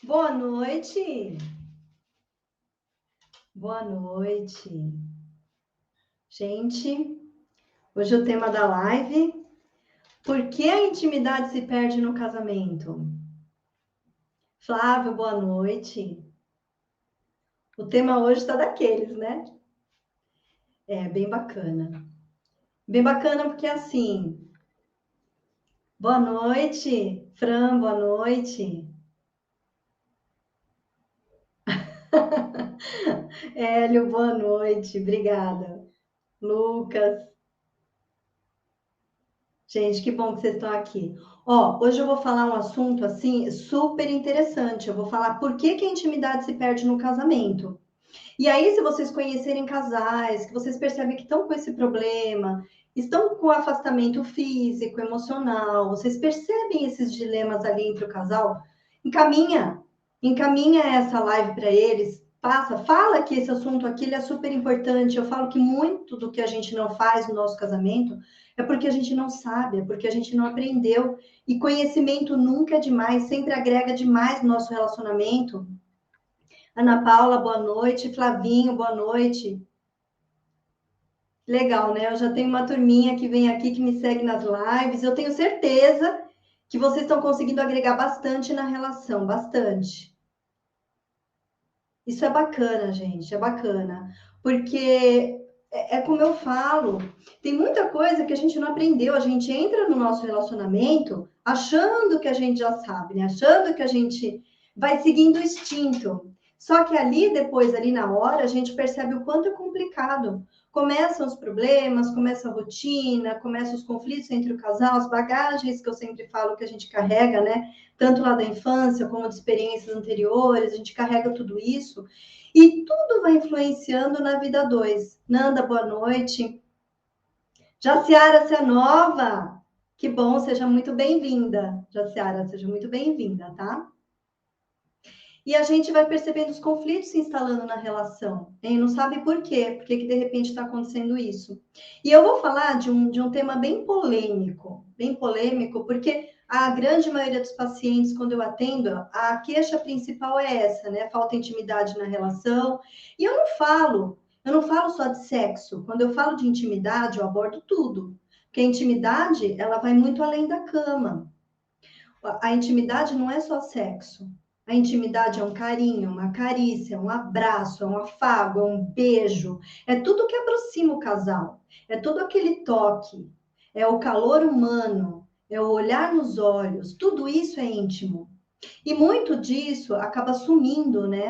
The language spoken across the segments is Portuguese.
Boa noite. Boa noite. Gente, hoje o tema da live: por que a intimidade se perde no casamento? Flávio, boa noite. O tema hoje está daqueles, né? É bem bacana. Bem bacana porque assim. Boa noite, Fran, boa noite. Hélio, boa noite, obrigada. Lucas, gente, que bom que vocês estão aqui. Ó, hoje eu vou falar um assunto assim super interessante. Eu vou falar por que que a intimidade se perde no casamento. E aí, se vocês conhecerem casais, que vocês percebem que estão com esse problema, estão com afastamento físico, emocional, vocês percebem esses dilemas ali entre o casal, encaminha, encaminha essa live para eles, passa, fala que esse assunto aqui ele é super importante. Eu falo que muito do que a gente não faz no nosso casamento é porque a gente não sabe, é porque a gente não aprendeu. E conhecimento nunca é demais, sempre agrega demais no nosso relacionamento. Ana Paula, boa noite. Flavinho, boa noite. Legal, né? Eu já tenho uma turminha que vem aqui, que me segue nas lives. Eu tenho certeza que vocês estão conseguindo agregar bastante na relação, bastante. Isso é bacana, gente, é bacana. Porque é como eu falo, tem muita coisa que a gente não aprendeu. A gente entra no nosso relacionamento achando que a gente já sabe, né? Achando que a gente vai seguindo o instinto. Só que ali, depois, ali na hora, a gente percebe o quanto é complicado. Começam os problemas, começa a rotina, começam os conflitos entre o casal, as bagagens que eu sempre falo que a gente carrega, né? Tanto lá da infância como de experiências anteriores, a gente carrega tudo isso. E tudo vai influenciando na vida dois. Nanda, boa noite. Jaciara Cianova, que bom, seja muito bem-vinda. Jaciara, seja muito bem-vinda, tá? E a gente vai percebendo os conflitos se instalando na relação. E não sabe por quê, porque que de repente está acontecendo isso. E eu vou falar de um tema bem polêmico, porque a grande maioria dos pacientes, quando eu atendo, a queixa principal é essa, né? Falta intimidade na relação. E eu não falo só de sexo. Quando eu falo de intimidade, eu abordo tudo. Porque a intimidade, ela vai muito além da cama. A intimidade não é só sexo. A intimidade é um carinho, uma carícia, um abraço, é um afago, é um beijo. É tudo que aproxima o casal. É todo aquele toque. É o calor humano. É o olhar nos olhos. Tudo isso é íntimo. E muito disso acaba sumindo, né?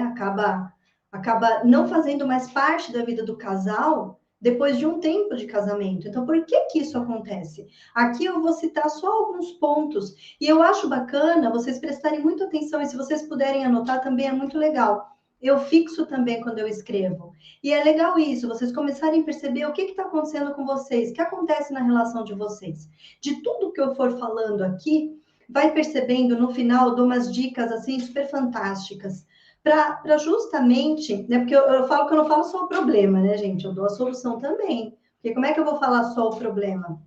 Acaba não fazendo mais parte da vida do casal depois de um tempo de casamento. Então, por que que isso acontece? Aqui eu vou citar só alguns pontos e eu acho bacana vocês prestarem muita atenção e se vocês puderem anotar também é muito legal. Eu fixo também quando eu escrevo. E é legal isso, vocês começarem a perceber o que está acontecendo com vocês, o que acontece na relação de vocês. De tudo que eu for falando aqui, vai percebendo no final, dou umas dicas assim super fantásticas. Para justamente, né? Porque eu falo que eu não falo só o problema, né, gente? Eu dou a solução também. Porque como é que eu vou falar só o problema?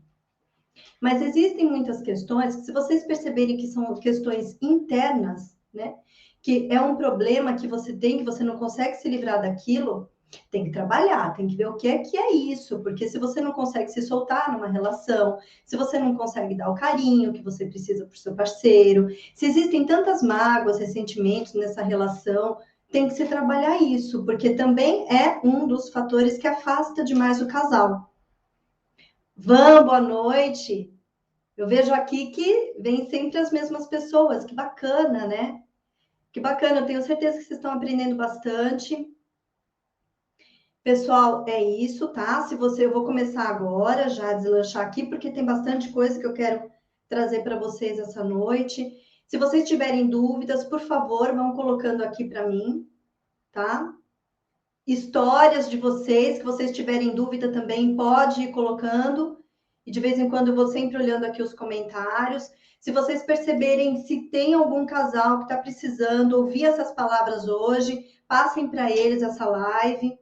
Mas existem muitas questões que, se vocês perceberem que são questões internas, né? Que é um problema que você tem, que você não consegue se livrar daquilo, tem que trabalhar, tem que ver o que é isso, porque se você não consegue se soltar numa relação, se você não consegue dar o carinho que você precisa para o seu parceiro, se existem tantas mágoas, ressentimentos nessa relação, tem que se trabalhar isso, porque também é um dos fatores que afasta demais o casal. Van, boa noite. Eu vejo aqui que vem sempre as mesmas pessoas. Que bacana, né? Que bacana. Eu tenho certeza que vocês estão aprendendo bastante. Pessoal, é isso, tá? Se você, eu vou começar agora já a deslanchar aqui, porque tem bastante coisa que eu quero trazer para vocês essa noite. Se vocês tiverem dúvidas, por favor, vão colocando aqui para mim, tá? Histórias de vocês, que vocês tiverem dúvida também, pode ir colocando. E de vez em quando eu vou sempre olhando aqui os comentários. Se vocês perceberem se tem algum casal que está precisando ouvir essas palavras hoje, passem para eles essa live,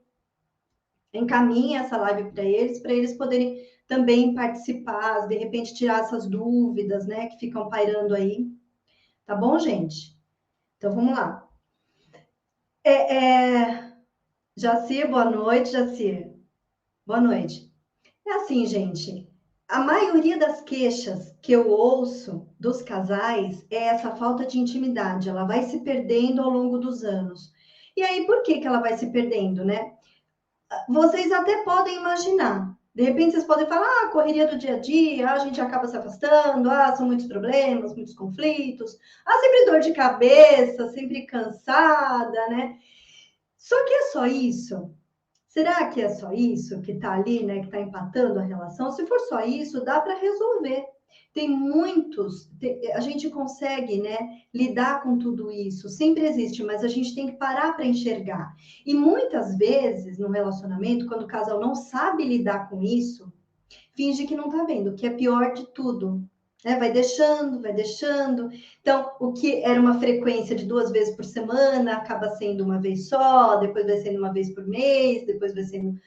encaminhem essa live para eles poderem também participar, de repente tirar essas dúvidas, né, que ficam pairando aí. Tá bom, gente? Então, vamos lá. Jacir, boa noite, Jacir. Boa noite. É assim, gente, a maioria das queixas que eu ouço dos casais é essa falta de intimidade, ela vai se perdendo ao longo dos anos. E aí, por que que ela vai se perdendo, né? Vocês até podem imaginar. De repente, vocês podem falar, correria do dia a dia, a gente acaba se afastando, são muitos problemas, muitos conflitos, sempre dor de cabeça, sempre cansada, né? Só que é só isso? Será que é só isso que está ali, né, que está empatando a relação? Se for só isso, dá para resolver. Tem muitos, a gente consegue, né, lidar com tudo isso. Sempre existe, mas a gente tem que parar para enxergar. E muitas vezes, no relacionamento, quando o casal não sabe lidar com isso, finge que não está vendo, que é pior de tudo. Né? Vai deixando, vai deixando. Então, o que era uma frequência de 2 vezes por semana acaba sendo uma vez só, depois vai sendo uma vez por mês, depois vai sendo.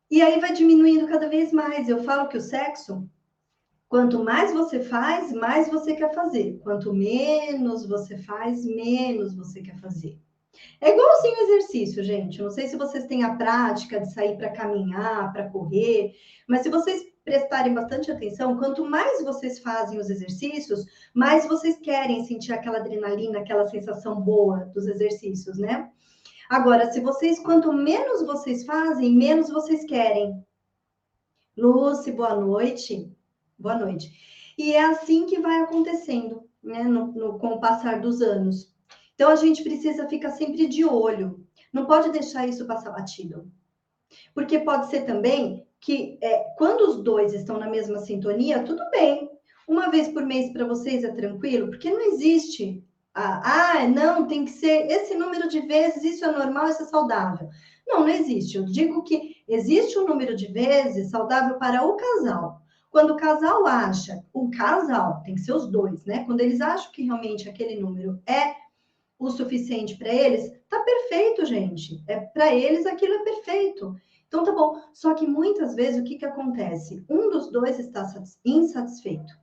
E aí vai diminuindo cada vez mais. Eu falo que o sexo, quanto mais você faz, mais você quer fazer. Quanto menos você faz, menos você quer fazer. É igualzinho exercício, gente. Eu não sei se vocês têm a prática de sair para caminhar, para correr, mas se vocês prestarem bastante atenção, quanto mais vocês fazem os exercícios, mais vocês querem sentir aquela adrenalina, aquela sensação boa dos exercícios, né? Agora, se vocês, quanto menos vocês fazem, menos vocês querem. Lúcia, boa noite. Boa noite. E é assim que vai acontecendo, né, com o passar dos anos. Então, a gente precisa ficar sempre de olho. Não pode deixar isso passar batido. Porque pode ser também que, quando os dois estão na mesma sintonia, tudo bem. Uma vez por mês para vocês é tranquilo, porque não existe. Não, tem que ser esse número de vezes, isso é normal, isso é saudável. Não, não existe. Eu digo que existe um número de vezes saudável para o casal. Quando o casal acha, o casal, tem que ser os dois, né? Quando eles acham que realmente aquele número é o suficiente para eles, tá perfeito, gente. Para eles aquilo é perfeito. Então tá bom. Só que muitas vezes o que que acontece? Um dos dois está insatisfeito.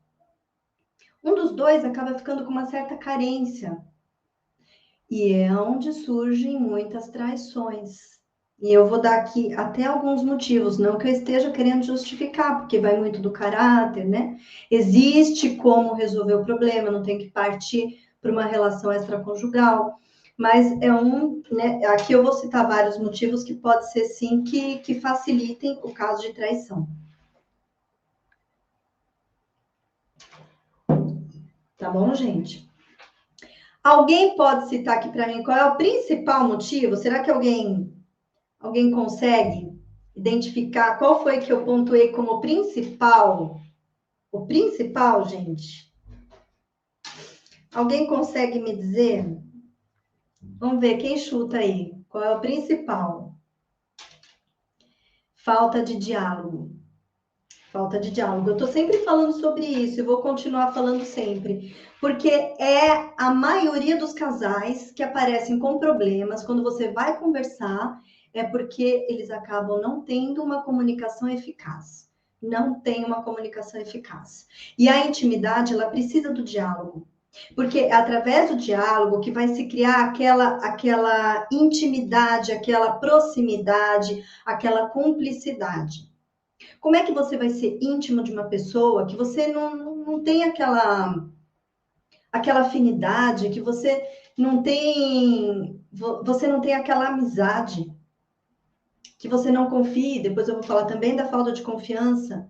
Um dos dois acaba ficando com uma certa carência. E é onde surgem muitas traições. E eu vou dar aqui até alguns motivos, não que eu esteja querendo justificar, porque vai muito do caráter, né? Existe como resolver o problema, não tem que partir para uma relação extraconjugal. Mas né? Aqui eu vou citar vários motivos que pode ser sim que facilitem o caso de traição. Tá bom, gente? Alguém pode citar aqui para mim qual é o principal motivo? Será que alguém consegue identificar qual foi que eu pontuei como principal? O principal, gente? Alguém consegue me dizer? Vamos ver, quem chuta aí? Qual é o principal? Falta de diálogo. Falta de diálogo. Eu estou sempre falando sobre isso e vou continuar falando sempre. Porque é a maioria dos casais que aparecem com problemas, quando você vai conversar, é porque eles acabam não tendo uma comunicação eficaz. Não tem uma comunicação eficaz. E a intimidade, ela precisa do diálogo. Porque é através do diálogo que vai se criar aquela intimidade, aquela proximidade, aquela cumplicidade. Como é que você vai ser íntimo de uma pessoa que você não tem aquela afinidade, que você não tem aquela amizade, que você não confie? Depois eu vou falar também da falta de confiança.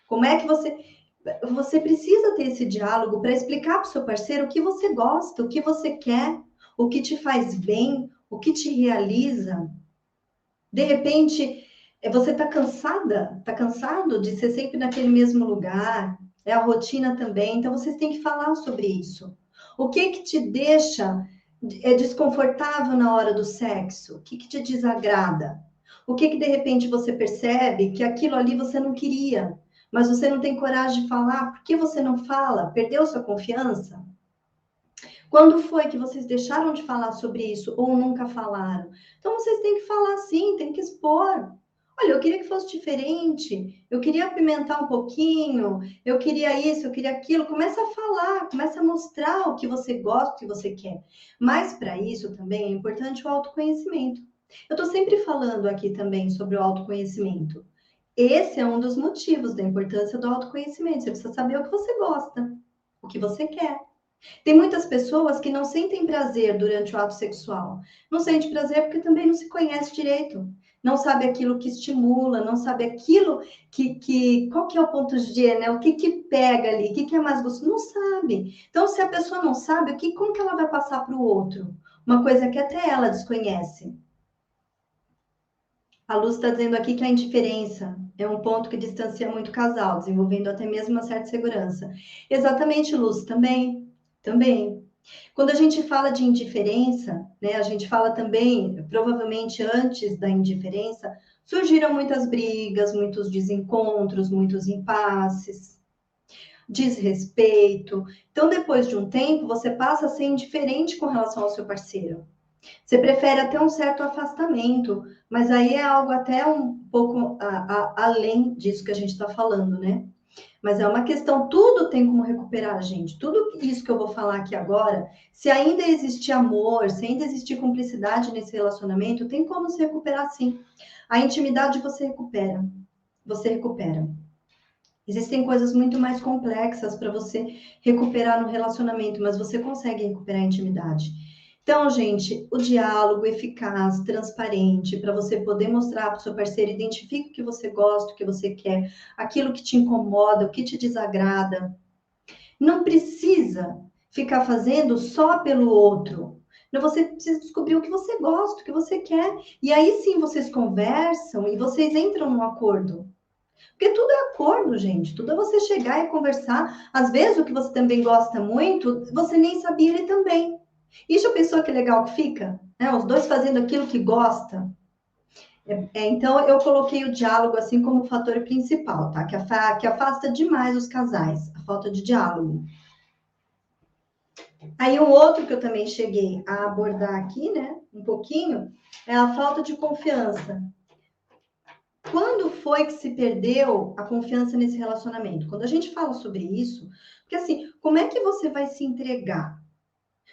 Como é que você precisa ter esse diálogo para explicar para o seu parceiro o que você gosta, o que você quer, o que te faz bem, o que te realiza. De repente, você está cansada, está cansado de ser sempre naquele mesmo lugar, é a rotina também, então vocês têm que falar sobre isso. O que que te deixa desconfortável na hora do sexo? O que que te desagrada? O que que de repente você percebe que aquilo ali você não queria, mas você não tem coragem de falar? Por que você não fala? Perdeu sua confiança? Quando foi que vocês deixaram de falar sobre isso ou nunca falaram? Então vocês têm que falar sim, tem que expor. Olha, eu queria que fosse diferente, eu queria apimentar um pouquinho, eu queria isso, eu queria aquilo. Começa a falar, começa a mostrar o que você gosta, o que você quer. Mas para isso também é importante o autoconhecimento. Eu estou sempre falando aqui também sobre o autoconhecimento. Esse é um dos motivos da importância do autoconhecimento. Você precisa saber o que você gosta, o que você quer. Tem muitas pessoas que não sentem prazer durante o ato sexual. Não sente prazer porque também não se conhece direito. Não sabe aquilo que estimula, não sabe aquilo qual que é o ponto G, né? O que pega ali, o que é mais gostoso, não sabe. Então, se a pessoa não sabe, como que ela vai passar para o outro? Uma coisa que até ela desconhece. A Luz está dizendo aqui que a indiferença é um ponto que distancia muito o casal, desenvolvendo até mesmo uma certa segurança. Exatamente, Luz, também. Também. Quando a gente fala de indiferença, né, a gente fala também, provavelmente antes da indiferença, surgiram muitas brigas, muitos desencontros, muitos impasses, desrespeito. Então, depois de um tempo, você passa a ser indiferente com relação ao seu parceiro. Você prefere até um certo afastamento, mas aí é algo até um pouco além disso que a gente está falando, né? Mas é uma questão, tudo tem como recuperar, gente. Tudo isso que eu vou falar aqui agora, se ainda existir amor, se ainda existir cumplicidade nesse relacionamento, tem como se recuperar sim. A intimidade você recupera. Você recupera. Existem coisas muito mais complexas para você recuperar no relacionamento, mas você consegue recuperar a intimidade. Então, gente, o diálogo eficaz, transparente, para você poder mostrar para o seu parceiro, identifique o que você gosta, o que você quer, aquilo que te incomoda, o que te desagrada. Não precisa ficar fazendo só pelo outro. Você precisa descobrir o que você gosta, o que você quer. E aí sim vocês conversam e vocês entram num acordo. Porque tudo é acordo, gente. Tudo é você chegar e conversar. Às vezes, o que você também gosta muito, você nem sabia ele também. E já pensou que legal que fica? Né? Os dois fazendo aquilo que gosta. Então, eu coloquei o diálogo assim como fator principal, tá? Que afasta demais os casais, a falta de diálogo. Aí, um outro que eu também cheguei a abordar aqui, né? Um pouquinho, é a falta de confiança. Quando foi que se perdeu a confiança nesse relacionamento? Quando a gente fala sobre isso, porque assim, como é que você vai se entregar?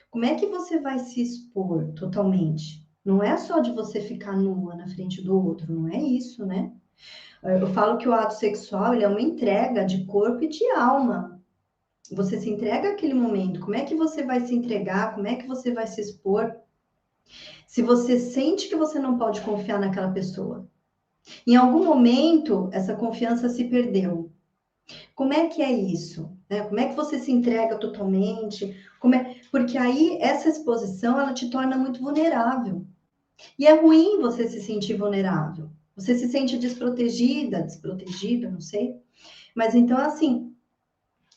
Como é que você vai se expor totalmente? Não é só de você ficar nua na frente do outro, não é isso, né? Eu falo que o ato sexual, ele é uma entrega de corpo e de alma. Você se entrega àquele momento. Como é que você vai se entregar? Como é que você vai se expor? Se você sente que você não pode confiar naquela pessoa. Em algum momento, essa confiança se perdeu. Como é que é isso? Como é que você se entrega totalmente? Porque aí essa exposição ela te torna muito vulnerável. E é ruim você se sentir vulnerável. Você se sente desprotegida, desprotegida, não sei. Mas então, assim,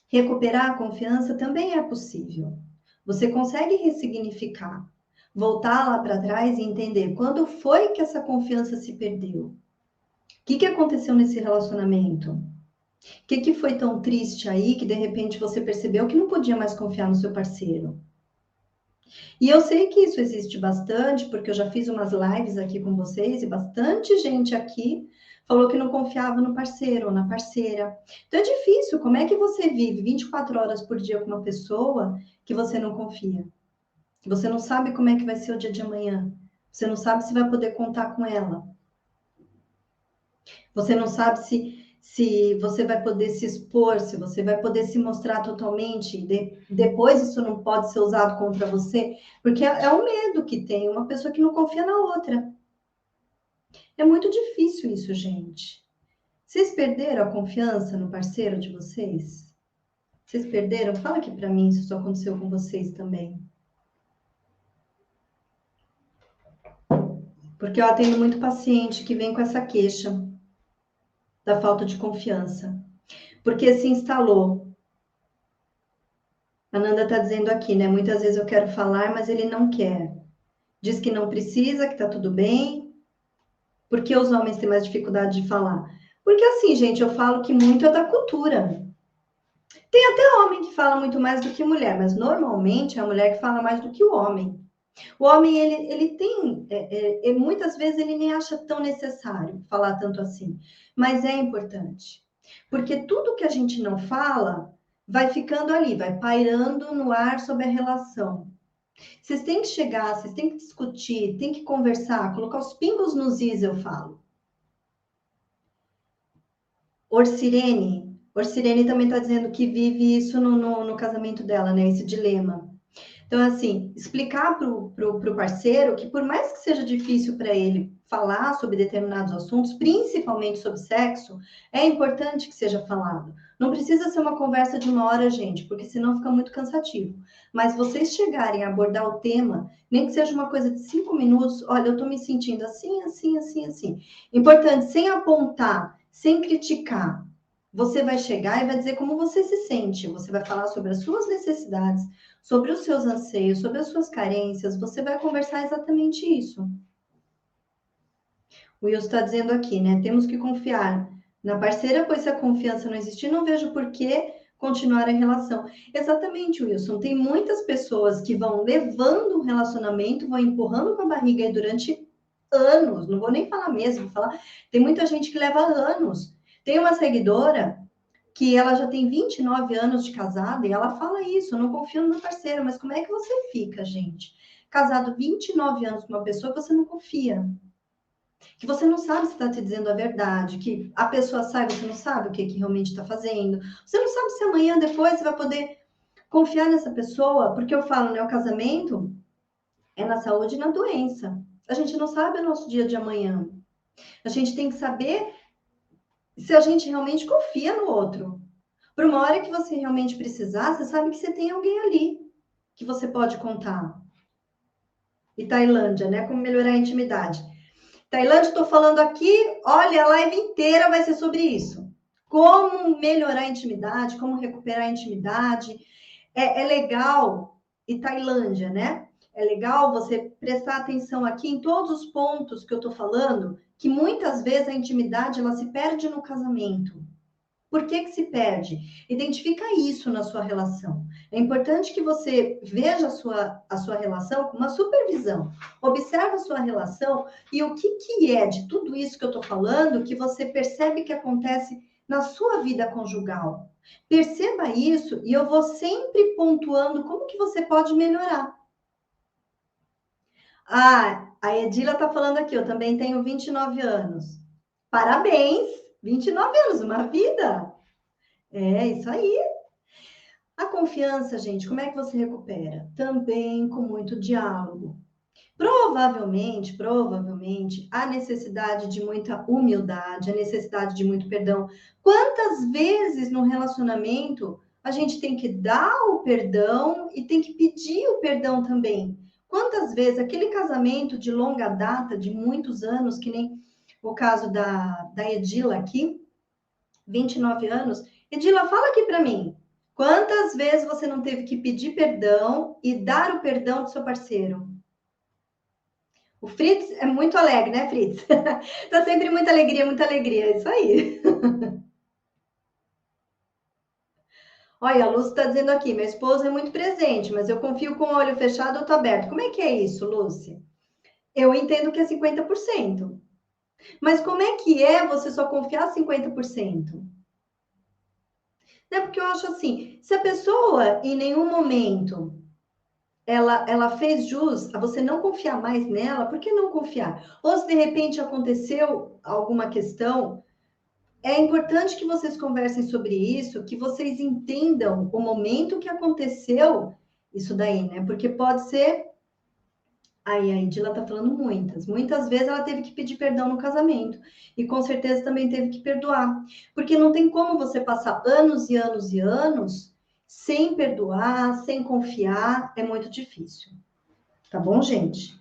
recuperar a confiança também é possível. Você consegue ressignificar, voltar lá para trás e entender quando foi que essa confiança se perdeu. O que aconteceu nesse relacionamento? O que foi tão triste aí que de repente você percebeu que não podia mais confiar no seu parceiro? E eu sei que isso existe bastante, porque eu já fiz umas lives aqui com vocês e bastante gente aqui falou que não confiava no parceiro ou na parceira. Então é difícil. Como é que você vive 24 horas por dia com uma pessoa que você não confia? Que você não sabe como é que vai ser o dia de amanhã? Você não sabe se vai poder contar com ela? Você não sabe se você vai poder se expor, se você vai poder se mostrar totalmente. Depois isso não pode ser usado contra você, porque é o medo que tem uma pessoa que não confia na outra. É muito difícil isso, gente. Vocês perderam a confiança no parceiro de vocês? Vocês perderam? Fala aqui para mim se isso aconteceu com vocês também. Porque eu atendo muito paciente que vem com essa queixa da falta de confiança. Porque se instalou. A Nanda está dizendo aqui, né? Muitas vezes eu quero falar, mas ele não quer. Diz que não precisa, que tá tudo bem. Por que os homens têm mais dificuldade de falar? Porque assim, gente, eu falo que muito é da cultura. Tem até homem que fala muito mais do que mulher, mas normalmente é a mulher que fala mais do que o homem. O homem, ele tem, muitas vezes ele nem acha tão necessário falar tanto assim, mas é importante. Porque tudo que a gente não fala vai ficando ali, vai pairando no ar sobre a relação. Vocês têm que chegar, vocês têm que discutir, têm que conversar, colocar os pingos nos is, eu falo. Orcirene também está dizendo que vive isso no casamento dela, né? Esse dilema. Então, assim, explicar para o parceiro que, por mais que seja difícil para ele falar sobre determinados assuntos, principalmente sobre sexo, é importante que seja falado. Não precisa ser uma conversa de 1 hora, gente, porque senão fica muito cansativo. Mas vocês chegarem a abordar o tema, nem que seja uma coisa de 5 minutos, olha, eu estou me sentindo assim, assim, assim, assim. Importante, sem apontar, sem criticar. Você vai chegar e vai dizer como você se sente. Você vai falar sobre as suas necessidades, sobre os seus anseios, sobre as suas carências, você vai conversar exatamente isso. O Wilson está dizendo aqui, né? Temos que confiar na parceira, pois se a confiança não existir, não vejo por que continuar a relação. Exatamente, Wilson. Tem muitas pessoas que vão levando um relacionamento, vão empurrando com a barriga aí durante anos. Não vou nem falar mesmo, vou falar. Tem muita gente que leva anos. Tem uma seguidora que ela já tem 29 anos de casada e ela fala isso, eu não confio no meu parceiro, mas como é que você fica, gente? Casado 29 anos com uma pessoa que você não confia, que você não sabe se está te dizendo a verdade, que a pessoa sai, você não sabe o que realmente está fazendo, você não sabe se amanhã, depois, você vai poder confiar nessa pessoa, porque eu falo, né, o casamento é na saúde e na doença. A gente não sabe o nosso dia de amanhã. A gente tem que saber se a gente realmente confia no outro. Para uma hora que você realmente precisar, você sabe que você tem alguém ali que você pode contar. E Tailândia, né? Como melhorar a intimidade. Tailândia, estou falando aqui, olha, a live inteira vai ser sobre isso. Como melhorar a intimidade, como recuperar a intimidade. É legal, e Tailândia, né? É legal você prestar atenção aqui em todos os pontos que eu estou falando, que muitas vezes a intimidade ela se perde no casamento. Por que que se perde? Identifica isso na sua relação. É importante que você veja a sua relação com uma supervisão. Observe a sua relação e o que, que é de tudo isso que eu estou falando que você percebe que acontece na sua vida conjugal. Perceba isso e eu vou sempre pontuando como que você pode melhorar. Ah, a Edila está falando aqui, eu também tenho 29 anos. Parabéns! 29 anos, uma vida! É isso aí. A confiança, gente, como é que você recupera? Também com muito diálogo. Provavelmente, a necessidade de muita humildade, a necessidade de muito perdão. Quantas vezes no relacionamento a gente tem que dar o perdão e tem que pedir o perdão também? Quantas vezes aquele casamento de longa data, de muitos anos, que nem o caso da Edila aqui, 29 anos. Edila, fala aqui para mim. Quantas vezes você não teve que pedir perdão e dar o perdão do seu parceiro? O Fritz é muito alegre, né, Fritz? Tá sempre muita alegria, é isso aí. Olha, a Lúcia está dizendo aqui, meu esposo é muito presente, mas eu confio com o olho fechado ou tá aberto. Como é que é isso, Lúcia? Eu entendo que é 50%. Mas como é que é você só confiar 50%? Né? Porque eu acho assim, se a pessoa em nenhum momento ela fez jus a você não confiar mais nela, por que não confiar? Ou se de repente aconteceu alguma questão, é importante que vocês conversem sobre isso, que vocês entendam o momento que aconteceu isso daí, né? Porque pode ser. Aí a Edila tá falando muitas vezes ela teve que pedir perdão no casamento e com certeza também teve que perdoar, porque não tem como você passar anos e anos e anos sem perdoar, sem confiar, é muito difícil. Tá bom, gente?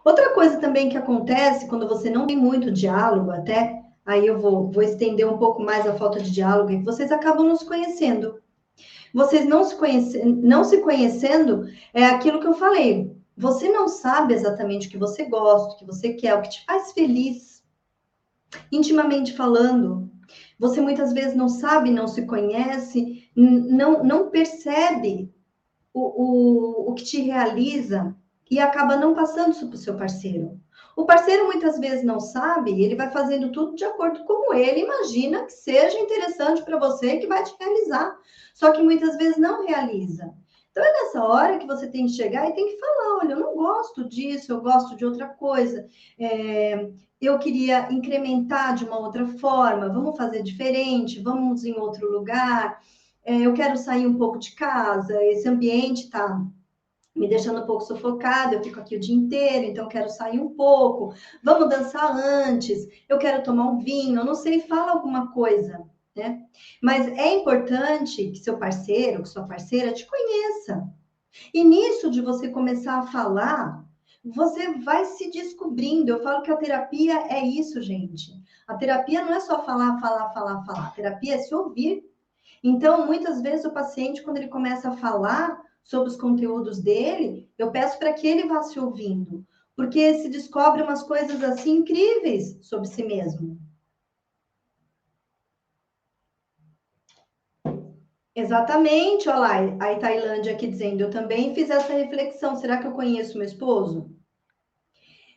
Outra coisa também que acontece quando você não tem muito diálogo, até aí eu vou estender um pouco mais a falta de diálogo, é que vocês acabam não se conhecendo. Vocês não se conhecendo é aquilo que eu falei. Você não sabe exatamente o que você gosta, o que você quer, o que te faz feliz, intimamente falando. Você muitas vezes não sabe, não se conhece, não percebe o que te realiza. e acaba não passando isso para o seu parceiro. O parceiro muitas vezes não sabe, ele vai fazendo tudo de acordo com como ele imagina que seja interessante para você e que vai te realizar. Só que muitas vezes não realiza. Então é nessa hora que você tem que chegar e tem que falar: olha, eu não gosto disso, eu gosto de outra coisa. Eu queria incrementar de uma outra forma, vamos fazer diferente, vamos em outro lugar. Eu quero sair um pouco de casa, esse ambiente está me deixando um pouco sufocada, eu fico aqui o dia inteiro, então quero sair um pouco. Vamos dançar antes, eu quero tomar um vinho, eu não sei, fala alguma coisa, né? Mas é importante que seu parceiro, que sua parceira te conheça. E nisso de você começar a falar, você vai se descobrindo. Eu falo que a terapia é isso, gente. A terapia não é só falar, falar, falar, falar. A terapia é se ouvir. Então, muitas vezes o paciente, quando ele começa a falar sobre os conteúdos dele, eu peço para que ele vá se ouvindo, porque se descobre umas coisas assim incríveis sobre si mesmo. Exatamente, olha lá, a Tailândia aqui dizendo, eu também fiz essa reflexão, será que eu conheço meu esposo?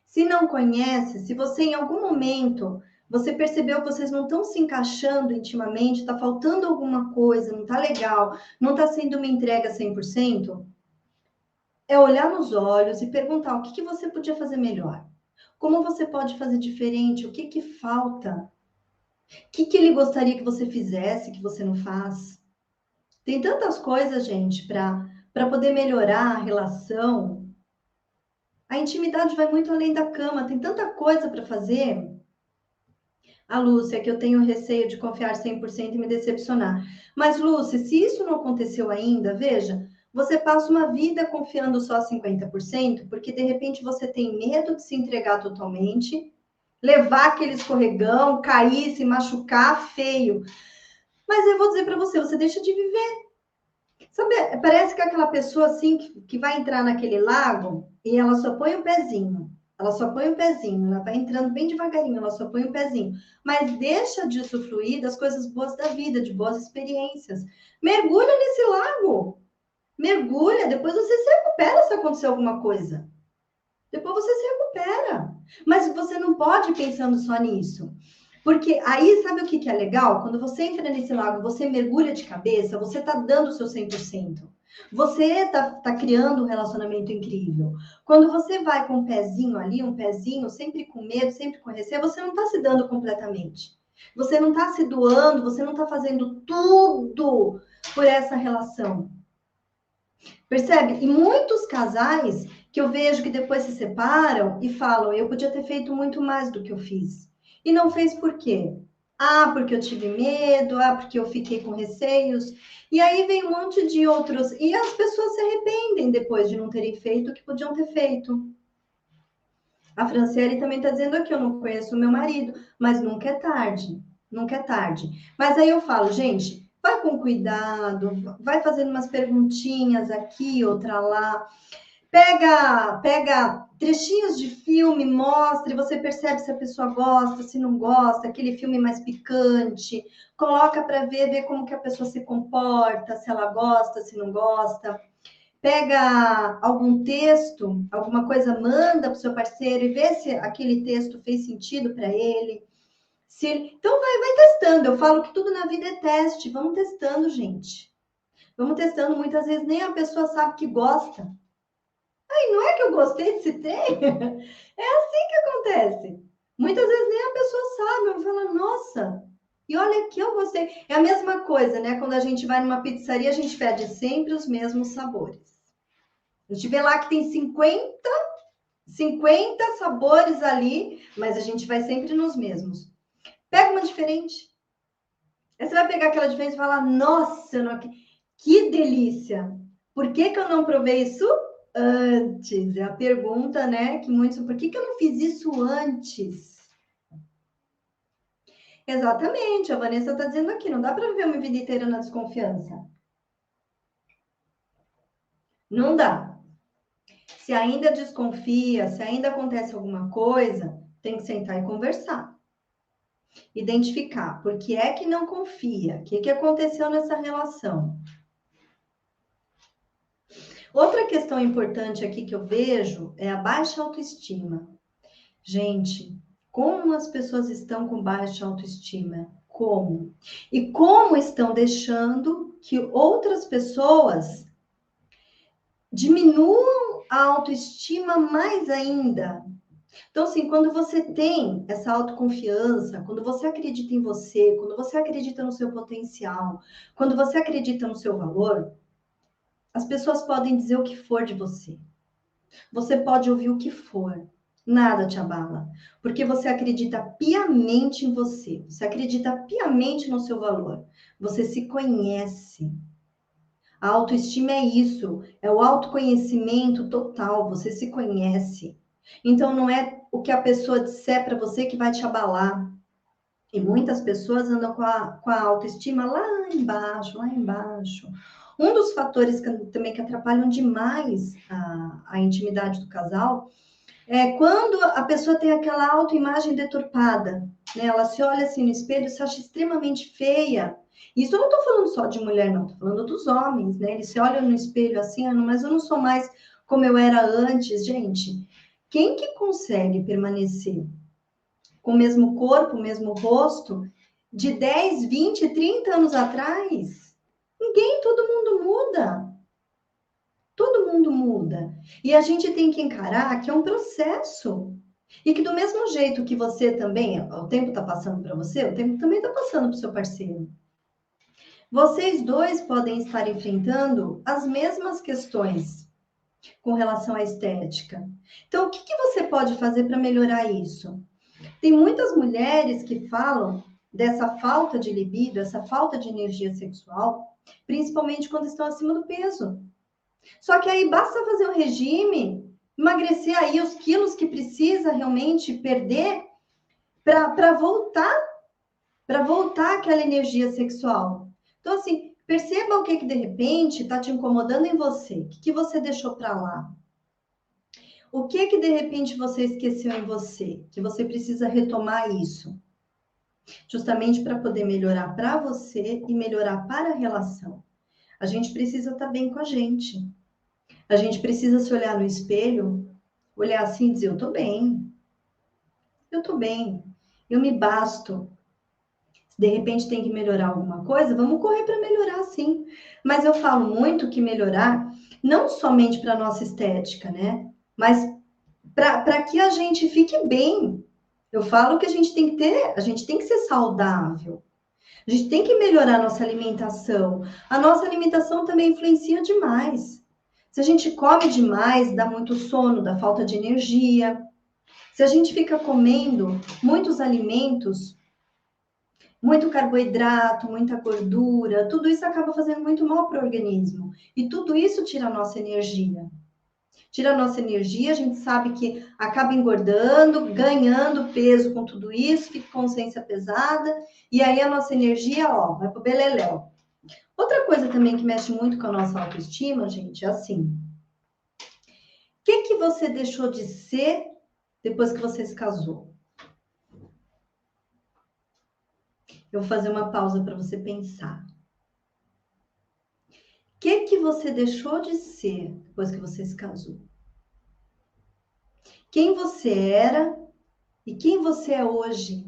Se não conhece, se você em algum momento você percebeu que vocês não estão se encaixando intimamente, está faltando alguma coisa, não está legal, não está sendo uma entrega 100%, é olhar nos olhos e perguntar o que que você podia fazer melhor. Como você pode fazer diferente? O que que falta? O que que ele gostaria que você fizesse que você não faz? Tem tantas coisas, gente, para poder melhorar a relação. A intimidade vai muito além da cama, tem tanta coisa para fazer. A Lúcia, que eu tenho receio de confiar 100% e me decepcionar. Mas, Lúcia, se isso não aconteceu ainda, veja, você passa uma vida confiando só 50%, porque de repente você tem medo de se entregar totalmente, levar aquele escorregão, cair, se machucar feio. Mas eu vou dizer para você, você deixa de viver. Sabe, parece que é aquela pessoa assim que vai entrar naquele lago e ela só põe o pezinho. Ela só põe o pezinho, ela vai entrando bem devagarinho, ela só põe o pezinho. Mas deixa de usufruir das coisas boas da vida, de boas experiências. Mergulha nesse lago. Mergulha, depois você se recupera se acontecer alguma coisa. Depois você se recupera. Mas você não pode ir pensando só nisso. Porque aí, sabe o que é legal? Quando você entra nesse lago, você mergulha de cabeça, você está dando o seu 100%. Você está criando um relacionamento incrível. Quando você vai com um pezinho ali, um pezinho, sempre com medo, sempre com receio, você não está se dando completamente. Você não está se doando, você não está fazendo tudo por essa relação. Percebe? E muitos casais que eu vejo que depois se separam e falam, eu podia ter feito muito mais do que eu fiz. E não fez por quê? Ah, porque eu tive medo, ah, porque eu fiquei com receios. E aí vem um monte de outros. E as pessoas se arrependem depois de não terem feito o que podiam ter feito. A Franciele também está dizendo aqui, eu não conheço o meu marido, mas nunca é tarde. Nunca é tarde. Mas aí eu falo, gente, vai com cuidado, vai fazendo umas perguntinhas aqui, outra lá. Pega trechinhos de filme, mostra, e você percebe se a pessoa gosta, se não gosta, aquele filme mais picante, coloca para ver como que a pessoa se comporta, se ela gosta, se não gosta. Pega algum texto, alguma coisa, manda para o seu parceiro e vê se aquele texto fez sentido para ele. Então vai testando. Eu falo que tudo na vida é teste. Vamos testando, gente. Vamos testando. Muitas vezes nem a pessoa sabe que gosta. Ai, não é que eu gostei desse trem? É assim que acontece. Muitas vezes nem a pessoa sabe. Eu falo, nossa, e olha que eu gostei. É a mesma coisa, né? Quando a gente vai numa pizzaria, a gente pede sempre os mesmos sabores. A gente vê lá que tem 50 sabores ali, mas a gente vai sempre nos mesmos. Pega uma diferente. Aí você vai pegar aquela diferente e falar, nossa, não... que delícia! Por que eu não provei isso antes? É a pergunta, né? Que muitos, por que eu não fiz isso antes? Exatamente, a Vanessa está dizendo aqui, não dá para viver uma vida inteira na desconfiança. Não dá. Se ainda desconfia, se ainda acontece alguma coisa, tem que sentar e conversar. Identificar por que é que não confia, o que aconteceu nessa relação. Outra questão importante aqui que eu vejo é a baixa autoestima. Gente, como as pessoas estão com baixa autoestima? Como? E como estão deixando que outras pessoas diminuam a autoestima mais ainda? Então, assim, quando você tem essa autoconfiança, quando você acredita em você, quando você acredita no seu potencial, quando você acredita no seu valor, as pessoas podem dizer o que for de você. Você pode ouvir o que for. Nada te abala, porque você acredita piamente em você, você acredita piamente no seu valor, você se conhece. A autoestima é isso, é o autoconhecimento total, você se conhece. Então não é o que a pessoa disser para você que vai te abalar. E muitas pessoas andam com a autoestima lá embaixo, lá embaixo. Um dos fatores também que atrapalham demais a intimidade do casal é quando a pessoa tem aquela autoimagem deturpada, né? Ela se olha assim no espelho e se acha extremamente feia. Isso eu não estou falando só de mulher, não, estou falando dos homens, né? Eles se olham no espelho assim, ah, mas eu não sou mais como eu era antes, gente. Quem que consegue permanecer com o mesmo corpo, o mesmo rosto de 10, 20, 30 anos atrás? Ninguém, todo mundo muda. Todo mundo muda. E a gente tem que encarar que é um processo. E que do mesmo jeito que você também, o tempo está passando para você, o tempo também está passando para o seu parceiro. Vocês dois podem estar enfrentando as mesmas questões com relação à estética. Então, o que, que você pode fazer para melhorar isso? Tem muitas mulheres que falam dessa falta de libido, essa falta de energia sexual, principalmente quando estão acima do peso. Só que aí basta fazer um regime, emagrecer aí os quilos que precisa realmente perder para voltar aquela energia sexual. Então, assim, perceba o que de repente está te incomodando em você, o que você deixou para lá. O que de repente você esqueceu em você, que você precisa retomar isso, justamente para poder melhorar para você e melhorar para a relação. A gente precisa estar bem com a gente. A gente precisa se olhar no espelho, olhar assim e dizer, eu tô bem, eu me basto. Se de repente tem que melhorar alguma coisa, vamos correr para melhorar sim. Mas eu falo muito que melhorar, não somente para nossa estética, né? Mas para que a gente fique bem. Eu falo que a gente tem que ter, a gente tem que ser saudável. A gente tem que melhorar a nossa alimentação. A nossa alimentação também influencia demais. Se a gente come demais, dá muito sono, dá falta de energia. Se a gente fica comendo muitos alimentos, muito carboidrato, muita gordura, tudo isso acaba fazendo muito mal para o organismo. E tudo isso tira a nossa energia. Tira a nossa energia, a gente sabe que acaba engordando, ganhando peso com tudo isso, fica com consciência pesada, e aí a nossa energia, ó, vai pro beleléu. Outra coisa também que mexe muito com a nossa autoestima, gente, é assim. O que você deixou de ser depois que você se casou? Eu vou fazer uma pausa para você pensar. O que você deixou de ser depois que você se casou? Quem você era e quem você é hoje?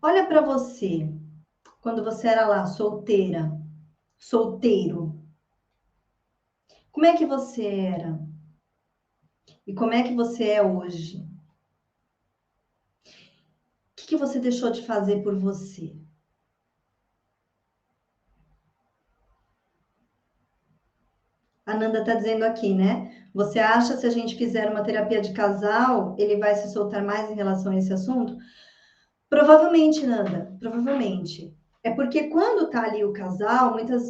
Olha para você, quando você era lá, solteira, solteiro. Como é que você era? E como é que você é hoje? O que você deixou de fazer por você? A Nanda está dizendo aqui, né? Você acha que se a gente fizer uma terapia de casal, ele vai se soltar mais em relação a esse assunto? Provavelmente, Nanda, provavelmente. É porque quando tá ali o casal, muitas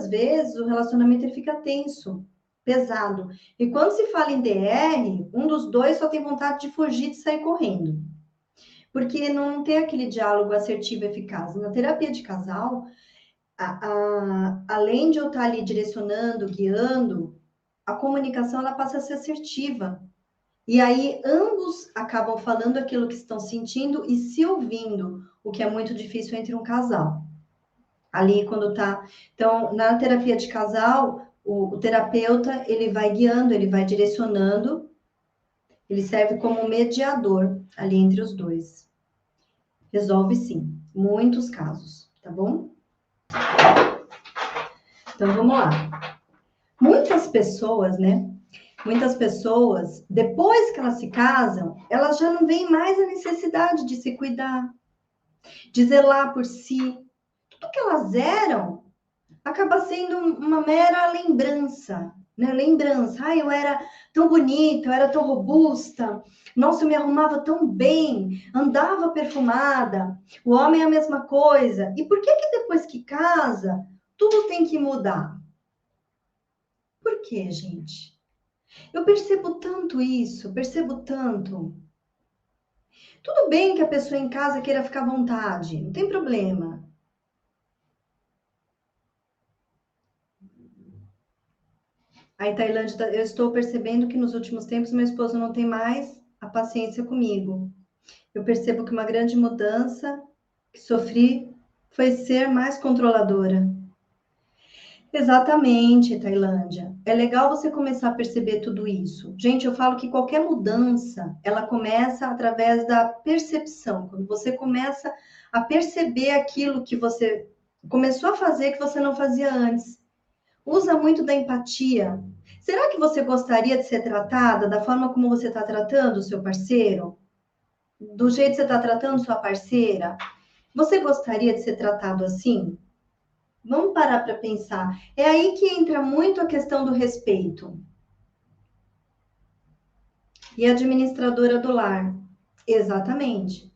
vezes o relacionamento ele fica tenso, pesado. E quando se fala em DR, um dos dois só tem vontade de fugir, de sair correndo. Porque não tem aquele diálogo assertivo e eficaz. Na terapia de casal, além de eu estar ali direcionando, guiando, a comunicação ela passa a ser assertiva. E aí ambos acabam falando aquilo que estão sentindo e se ouvindo, o que é muito difícil entre um casal. Ali quando tá. Então, na terapia de casal, O terapeuta, ele vai guiando, ele vai direcionando, ele serve como um mediador ali entre os dois. Resolve sim, muitos casos, tá bom? Então vamos lá. Muitas pessoas, né? Muitas pessoas, depois que elas se casam, elas já não veem mais a necessidade de se cuidar, de zelar por si. Tudo que elas eram acaba sendo uma mera lembrança, né? Lembrança. Ai, eu era tão bonita, eu era tão robusta. Nossa, eu me arrumava tão bem, andava perfumada. O homem é a mesma coisa. E por que que depois que casa, tudo tem que mudar? Por quê, gente? Eu percebo tanto isso, percebo tanto. Tudo bem que a pessoa em casa queira ficar à vontade, não tem problema. Aí, Tailândia, eu estou percebendo que nos últimos tempos meu esposo não tem mais a paciência comigo. Eu percebo que uma grande mudança que sofri foi ser mais controladora. Exatamente, Tailândia. É legal você começar a perceber tudo isso. Gente, eu falo que qualquer mudança, ela começa através da percepção. Quando você começa a perceber aquilo que você começou a fazer que você não fazia antes. Usa muito da empatia. Será que você gostaria de ser tratada da forma como você está tratando o seu parceiro? Do jeito que você está tratando sua parceira? Você gostaria de ser tratado assim? Vamos parar para pensar. É aí que entra muito a questão do respeito. E a administradora do lar. Exatamente.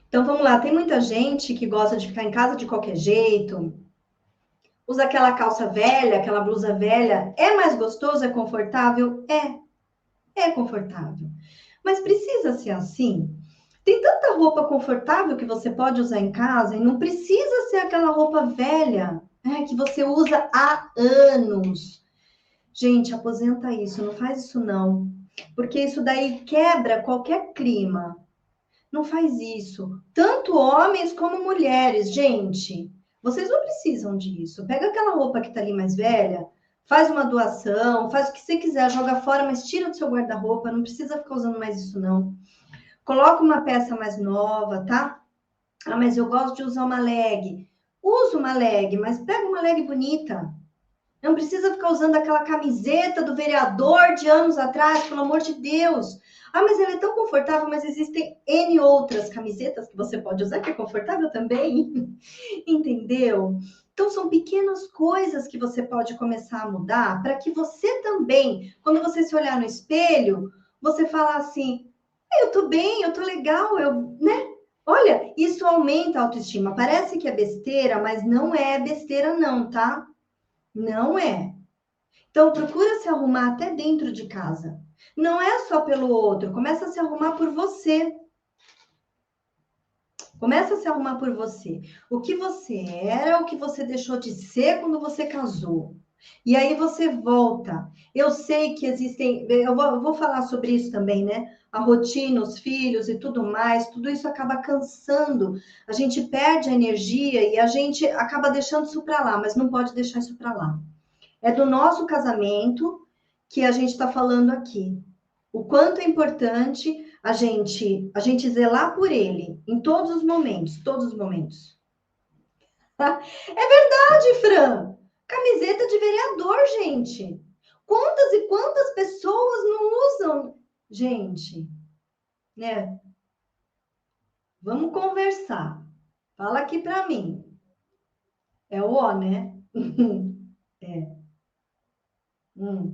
Então vamos lá, tem muita gente que gosta de ficar em casa de qualquer jeito, usa aquela calça velha, aquela blusa velha. É mais gostoso, é confortável? É confortável. Mas precisa ser assim? Tem tanta roupa confortável que você pode usar em casa e não precisa ser aquela roupa velha, né, que você usa há anos. Gente, aposenta isso, não faz isso não, porque isso daí quebra qualquer clima. Não faz isso. Tanto homens como mulheres, gente. Vocês não precisam disso. Pega aquela roupa que tá ali mais velha, faz uma doação, faz o que você quiser, joga fora, mas tira do seu guarda-roupa, não precisa ficar usando mais isso não. Coloca uma peça mais nova, tá? Ah, mas eu gosto de usar uma leg. Usa uma leg, mas pega uma leg bonita. Não precisa ficar usando aquela camiseta do vereador de anos atrás, pelo amor de Deus. Ah, mas ela é tão confortável, mas existem N outras camisetas que você pode usar, que é confortável também. Entendeu? Então, são pequenas coisas que você pode começar a mudar para que você também, quando você se olhar no espelho, você falar assim: eu tô bem, eu tô legal, né? Olha, isso aumenta a autoestima. Parece que é besteira, mas não é besteira, não, tá? Não é. Então, procura se arrumar até dentro de casa. Não é só pelo outro, começa a se arrumar por você. Começa a se arrumar por você. O que você era, o que você deixou de ser quando você casou. E aí você volta. Eu sei que existem. Eu vou falar sobre isso também, né? A rotina, os filhos e tudo mais, tudo isso acaba cansando. A gente perde a energia e a gente acaba deixando isso para lá, mas não pode deixar isso para lá. É do nosso casamento que a gente está falando aqui. O quanto é importante a gente zelar por ele em todos os momentos, todos os momentos. É verdade, Fran. Camiseta de vereador, gente. Quantas e quantas pessoas não usam? Gente, né? Vamos conversar. Fala aqui para mim. É o ó, né? É. Não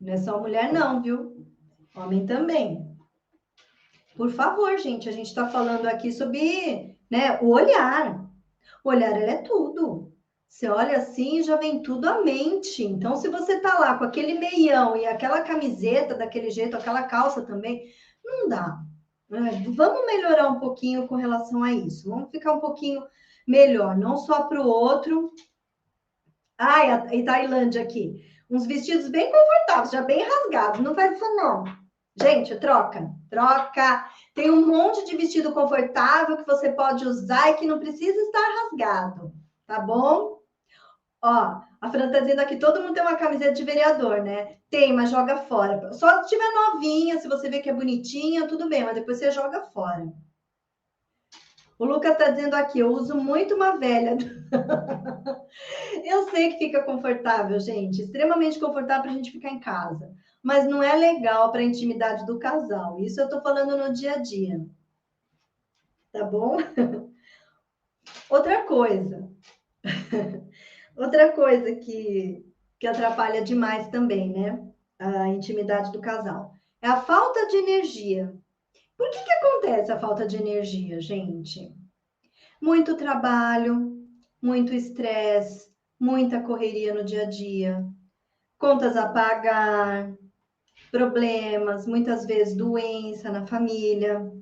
é só mulher, não, viu? Homem também. Por favor, gente, a gente está falando aqui sobre, né, o olhar. O olhar, ele é tudo. Você olha assim e já vem tudo à mente. Então, se você tá lá com aquele meião e aquela camiseta daquele jeito, aquela calça também, não dá. Vamos melhorar um pouquinho com relação a isso. Vamos ficar um pouquinho melhor, não só para o outro. Ai, a Tailândia aqui. Uns vestidos bem confortáveis, já bem rasgados. Não faz isso, não. Gente, troca, troca. Tem um monte de vestido confortável que você pode usar e que não precisa estar rasgado, tá bom? Ó, a Fran tá dizendo aqui, todo mundo tem uma camiseta de vereador, né? Tem, mas joga fora. Só se tiver novinha, se você vê que é bonitinha, tudo bem, mas depois você joga fora. O Lucas tá dizendo aqui, eu uso muito uma velha. Eu sei que fica confortável, gente, extremamente confortável para a gente ficar em casa, mas não é legal para a intimidade do casal. Isso eu tô falando no dia a dia, tá bom? Outra coisa, outra coisa que atrapalha demais também, né? A intimidade do casal é a falta de energia. Por que acontece a falta de energia, gente? Muito trabalho, muito estresse, muita correria no dia a dia, contas a pagar, problemas, muitas vezes doença na família.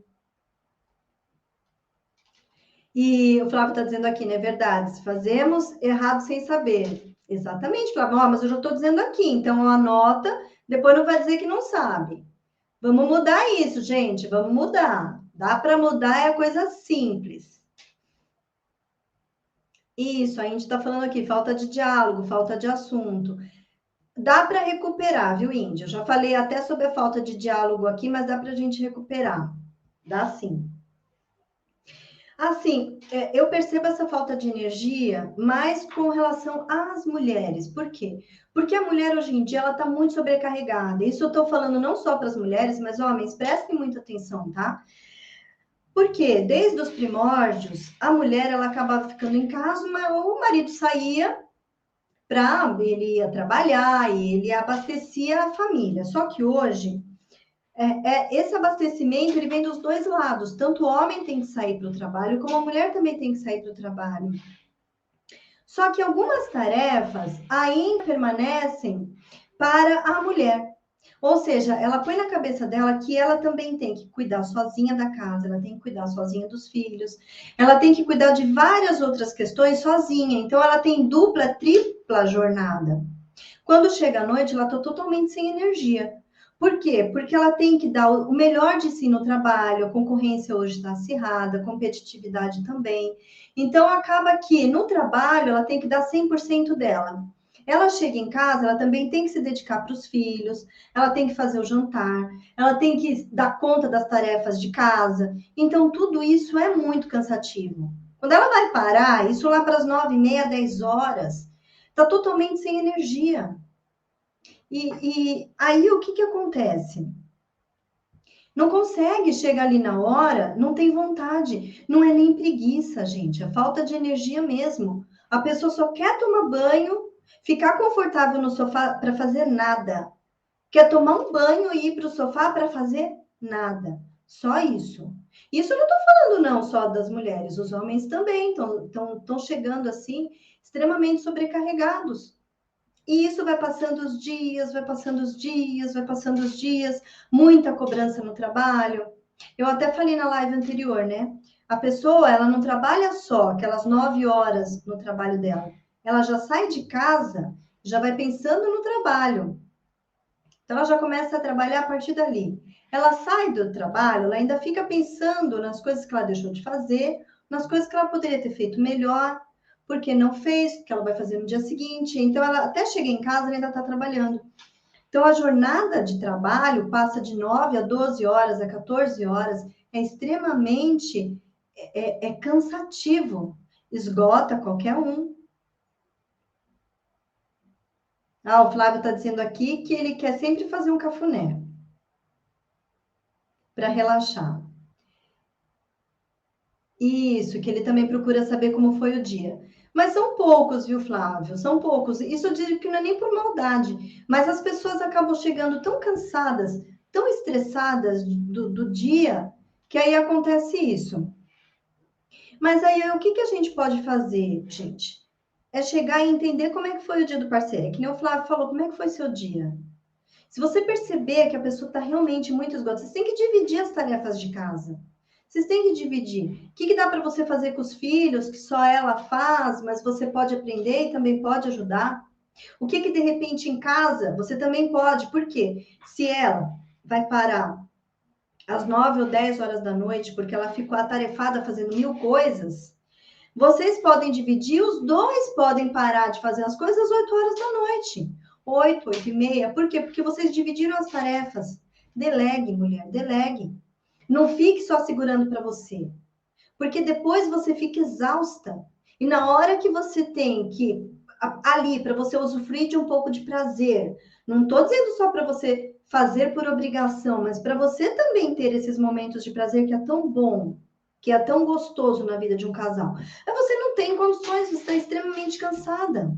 E o Flávio está dizendo aqui, não é verdade? Fazemos errado sem saber. Exatamente, Flávio. Oh, mas eu já estou dizendo aqui, então anota, depois não vai dizer que não sabe. Vamos mudar isso, gente. Vamos mudar. Dá para mudar, é coisa simples. Isso, a gente está falando aqui, falta de diálogo, falta de assunto. Dá para recuperar, viu, Índia? Eu já falei até sobre a falta de diálogo aqui, mas dá para a gente recuperar. Dá sim. Assim, eu percebo essa falta de energia mais com relação às mulheres. Por quê? Porque a mulher hoje em dia ela está muito sobrecarregada. Isso eu estou falando não só para as mulheres, mas homens, prestem muita atenção, tá? Porque desde os primórdios, a mulher ela acabava ficando em casa, mas o marido saía para ele ia trabalhar e ele abastecia a família. Só que hoje esse abastecimento ele vem dos dois lados. Tanto o homem tem que sair para o trabalho, como a mulher também tem que sair para o trabalho. Só que algumas tarefas ainda permanecem para a mulher. Ou seja, ela põe na cabeça dela que ela também tem que cuidar sozinha da casa, ela tem que cuidar sozinha dos filhos, ela tem que cuidar de várias outras questões sozinha. Então, ela tem dupla, tripla jornada. Quando chega à noite, ela está totalmente sem energia. Por quê? Porque ela tem que dar o melhor de si no trabalho, a concorrência hoje está acirrada, a competitividade também. Então, acaba que no trabalho ela tem que dar 100% dela. Ela chega em casa, ela também tem que se dedicar para os filhos, ela tem que fazer o jantar, ela tem que dar conta das tarefas de casa. Então, tudo isso é muito cansativo. Quando ela vai parar, isso lá para as 9h30, 10 horas, está totalmente sem energia. E aí o que acontece? Não consegue chegar ali na hora, não tem vontade. Não é nem preguiça, gente, é falta de energia mesmo. A pessoa só quer tomar banho, ficar confortável no sofá para fazer nada. Quer tomar um banho e ir para o sofá para fazer nada. Só isso. Isso eu não estou falando não só das mulheres, os homens também estão chegando assim, extremamente sobrecarregados. E isso vai passando os dias, vai passando os dias, vai passando os dias, muita cobrança no trabalho. Eu até falei na live anterior, né? A pessoa, ela não trabalha só aquelas 9 horas no trabalho dela. Ela já sai de casa, já vai pensando no trabalho. Então, ela já começa a trabalhar a partir dali. Ela sai do trabalho, ela ainda fica pensando nas coisas que ela deixou de fazer, nas coisas que ela poderia ter feito melhor, porque não fez, que ela vai fazer no dia seguinte. Então, ela até chega em casa, ela ainda está trabalhando. Então, a jornada de trabalho passa de 9 a 12 horas, a 14 horas, é extremamente cansativo, esgota qualquer um. Ah, o Flávio está dizendo aqui que ele quer sempre fazer um cafuné para relaxar. Isso, que ele também procura saber como foi o dia. Mas são poucos, viu, Flávio? São poucos. Isso eu digo que não é nem por maldade, mas as pessoas acabam chegando tão cansadas, tão estressadas do dia, que aí acontece isso. Mas aí o que a gente pode fazer, gente? É chegar e entender como é que foi o dia do parceiro. É que nem o Flávio falou, como é que foi seu dia? Se você perceber que a pessoa está realmente muito esgotada, você tem que dividir as tarefas de casa. Vocês têm que dividir. O que dá para você fazer com os filhos, que só ela faz, mas você pode aprender e também pode ajudar? O que de repente em casa você também pode? Por quê? Se ela vai parar às 9 ou 10 horas da noite, porque ela ficou atarefada fazendo 1000 coisas, vocês podem dividir, os dois podem parar de fazer as coisas às 8 horas da noite. 8, 8 e meia. Por quê? Porque vocês dividiram as tarefas. Delegue, mulher, delegue. Não fique só segurando para você. Porque depois você fica exausta. E na hora que você tem que, ali, para você usufruir de um pouco de prazer, não estou dizendo só para você fazer por obrigação, mas para você também ter esses momentos de prazer que é tão bom, que é tão gostoso na vida de um casal. Aí você não tem condições, você está extremamente cansada.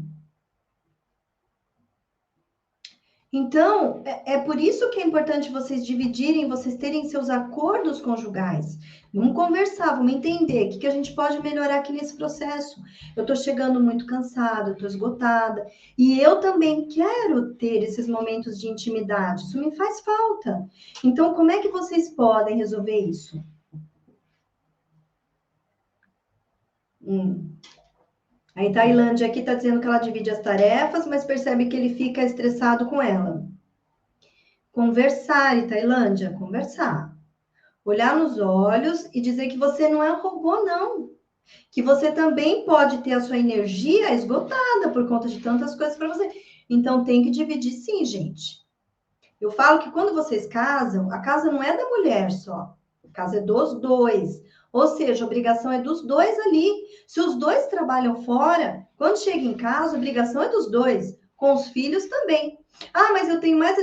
Então, é por isso que é importante vocês dividirem, vocês terem seus acordos conjugais. Vamos conversar, vamos entender o que a gente pode melhorar aqui nesse processo. Eu estou chegando muito cansada, eu estou esgotada, e eu também quero ter esses momentos de intimidade, isso me faz falta. Então, como é que vocês podem resolver isso? A Tailândia aqui está dizendo que ela divide as tarefas, mas percebe que ele fica estressado com ela. Conversar, Tailândia, conversar. Olhar nos olhos e dizer que você não é um robô, não. Que você também pode ter a sua energia esgotada por conta de tantas coisas para você. Então, tem que dividir sim, gente. Eu falo que quando vocês casam, a casa não é da mulher só. A casa é dos dois. Ou seja, a obrigação é dos dois ali. Se os dois trabalham fora, quando chega em casa, a obrigação é dos dois. Com os filhos também. Ah, mas eu tenho mais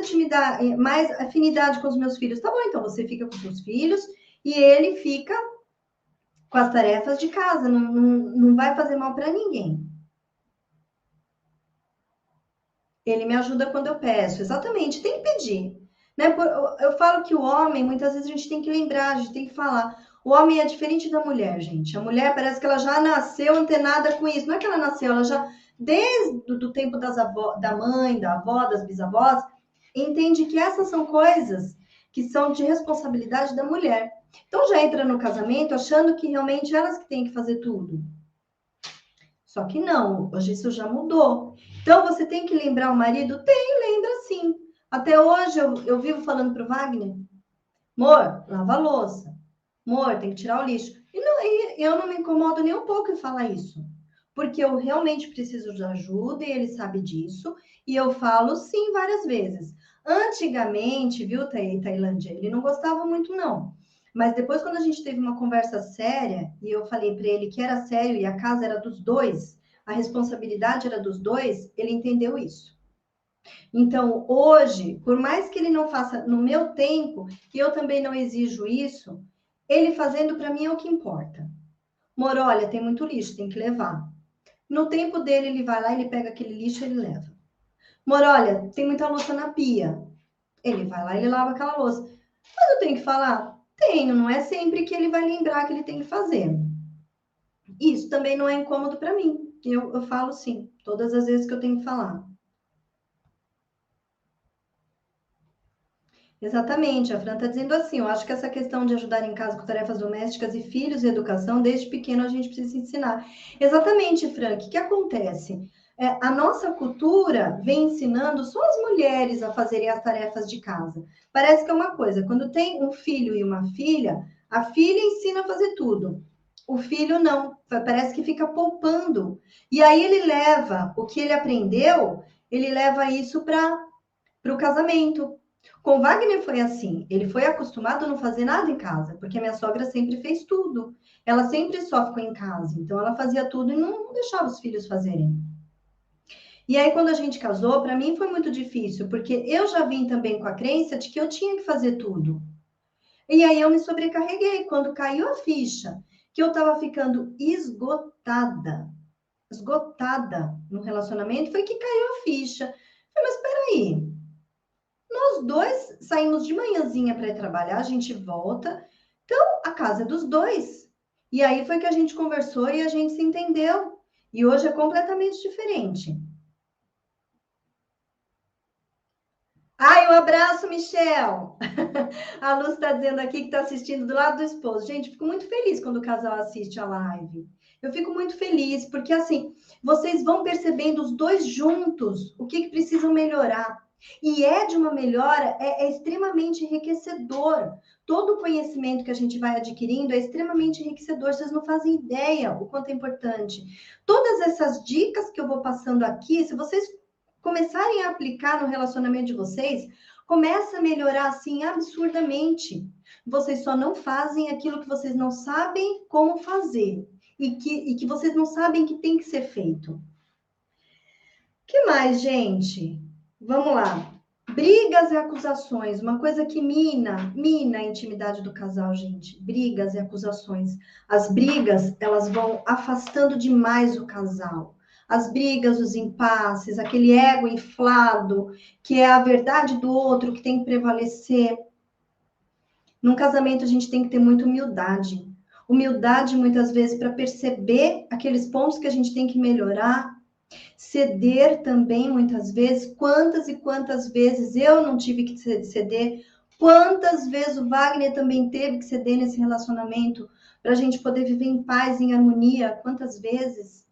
afinidade com os meus filhos. Tá bom, então você fica com os seus filhos e ele fica com as tarefas de casa. Não vai fazer mal para ninguém. Ele me ajuda quando eu peço. Exatamente, tem que pedir. Né? Eu falo que o homem, muitas vezes a gente tem que lembrar, a gente tem que falar. O homem é diferente da mulher, gente. A mulher parece que ela já nasceu antenada com isso. Não é que ela nasceu, ela já, desde o tempo da mãe, da avó, das bisavós, entende que essas são coisas que são de responsabilidade da mulher. Então já entra no casamento achando que realmente elas que têm que fazer tudo. Só que não, hoje isso já mudou. Então você tem que lembrar o marido? Tem, lembra sim. Até hoje eu vivo falando para o Wagner: amor, lava a louça. Amor, tem que tirar o lixo. E eu não me incomodo nem um pouco em falar isso. Porque eu realmente preciso de ajuda e ele sabe disso. E eu falo sim várias vezes. Antigamente, viu, Tailândia? Ele não gostava muito, não. Mas depois, quando a gente teve uma conversa séria, e eu falei para ele que era sério e a casa era dos dois, a responsabilidade era dos dois, ele entendeu isso. Então, hoje, por mais que ele não faça no meu tempo, e eu também não exijo isso, ele fazendo para mim é o que importa. Amor, olha, tem muito lixo, tem que levar. No tempo dele, ele vai lá, ele pega aquele lixo e ele leva. Amor, olha, tem muita louça na pia. Ele vai lá e ele lava aquela louça. Mas eu tenho que falar? Tenho, não é sempre que ele vai lembrar que ele tem que fazer. Isso também não é incômodo para mim. Eu falo sim, todas as vezes que eu tenho que falar. Exatamente, a Fran está dizendo assim, eu acho que essa questão de ajudar em casa com tarefas domésticas e filhos e educação, desde pequeno a gente precisa ensinar. Exatamente, Fran, o que acontece? A nossa cultura vem ensinando só as mulheres a fazerem as tarefas de casa. Parece que é uma coisa, quando tem um filho e uma filha, a filha ensina a fazer tudo. O filho não, parece que fica poupando. E aí ele leva o que ele aprendeu, ele leva isso para o casamento. Com Wagner foi assim, ele foi acostumado a não fazer nada em casa, porque a minha sogra sempre fez tudo. Ela sempre só ficou em casa, então ela fazia tudo e não deixava os filhos fazerem. E aí, quando a gente casou, para mim foi muito difícil, porque eu já vim também com a crença de que eu tinha que fazer tudo. E aí eu me sobrecarreguei. Quando caiu a ficha, que eu estava ficando esgotada no relacionamento, foi que caiu a ficha. Eu falei, mas peraí, nós dois saímos de manhãzinha para ir trabalhar, a gente volta. Então, a casa é dos dois. E aí foi que a gente conversou e a gente se entendeu. E hoje é completamente diferente. Ai, um abraço, Michel! A Luz está dizendo aqui que está assistindo do lado do esposo. Gente, fico muito feliz quando o casal assiste a live. Eu fico muito feliz, porque assim, vocês vão percebendo os dois juntos o que precisam melhorar. E é de uma melhora, é extremamente enriquecedor. Todo o conhecimento que a gente vai adquirindo é extremamente enriquecedor. Vocês não fazem ideia o quanto é importante. Todas essas dicas que eu vou passando aqui, se vocês começarem a aplicar no relacionamento de vocês, começa a melhorar assim absurdamente. Vocês só não fazem aquilo que vocês não sabem como fazer e que vocês não sabem que tem que ser feito. O que mais, gente? Vamos lá. Brigas e acusações, uma coisa que mina a intimidade do casal, gente. Brigas e acusações. As brigas, elas vão afastando demais o casal. As brigas, os impasses, aquele ego inflado, que é a verdade do outro que tem que prevalecer. Num casamento, a gente tem que ter muita humildade. Humildade, muitas vezes, para perceber aqueles pontos que a gente tem que melhorar. Ceder também, muitas vezes. Quantas e quantas vezes eu não tive que ceder? Quantas vezes o Wagner também teve que ceder nesse relacionamento para a gente poder viver em paz, em harmonia? Quantas vezes?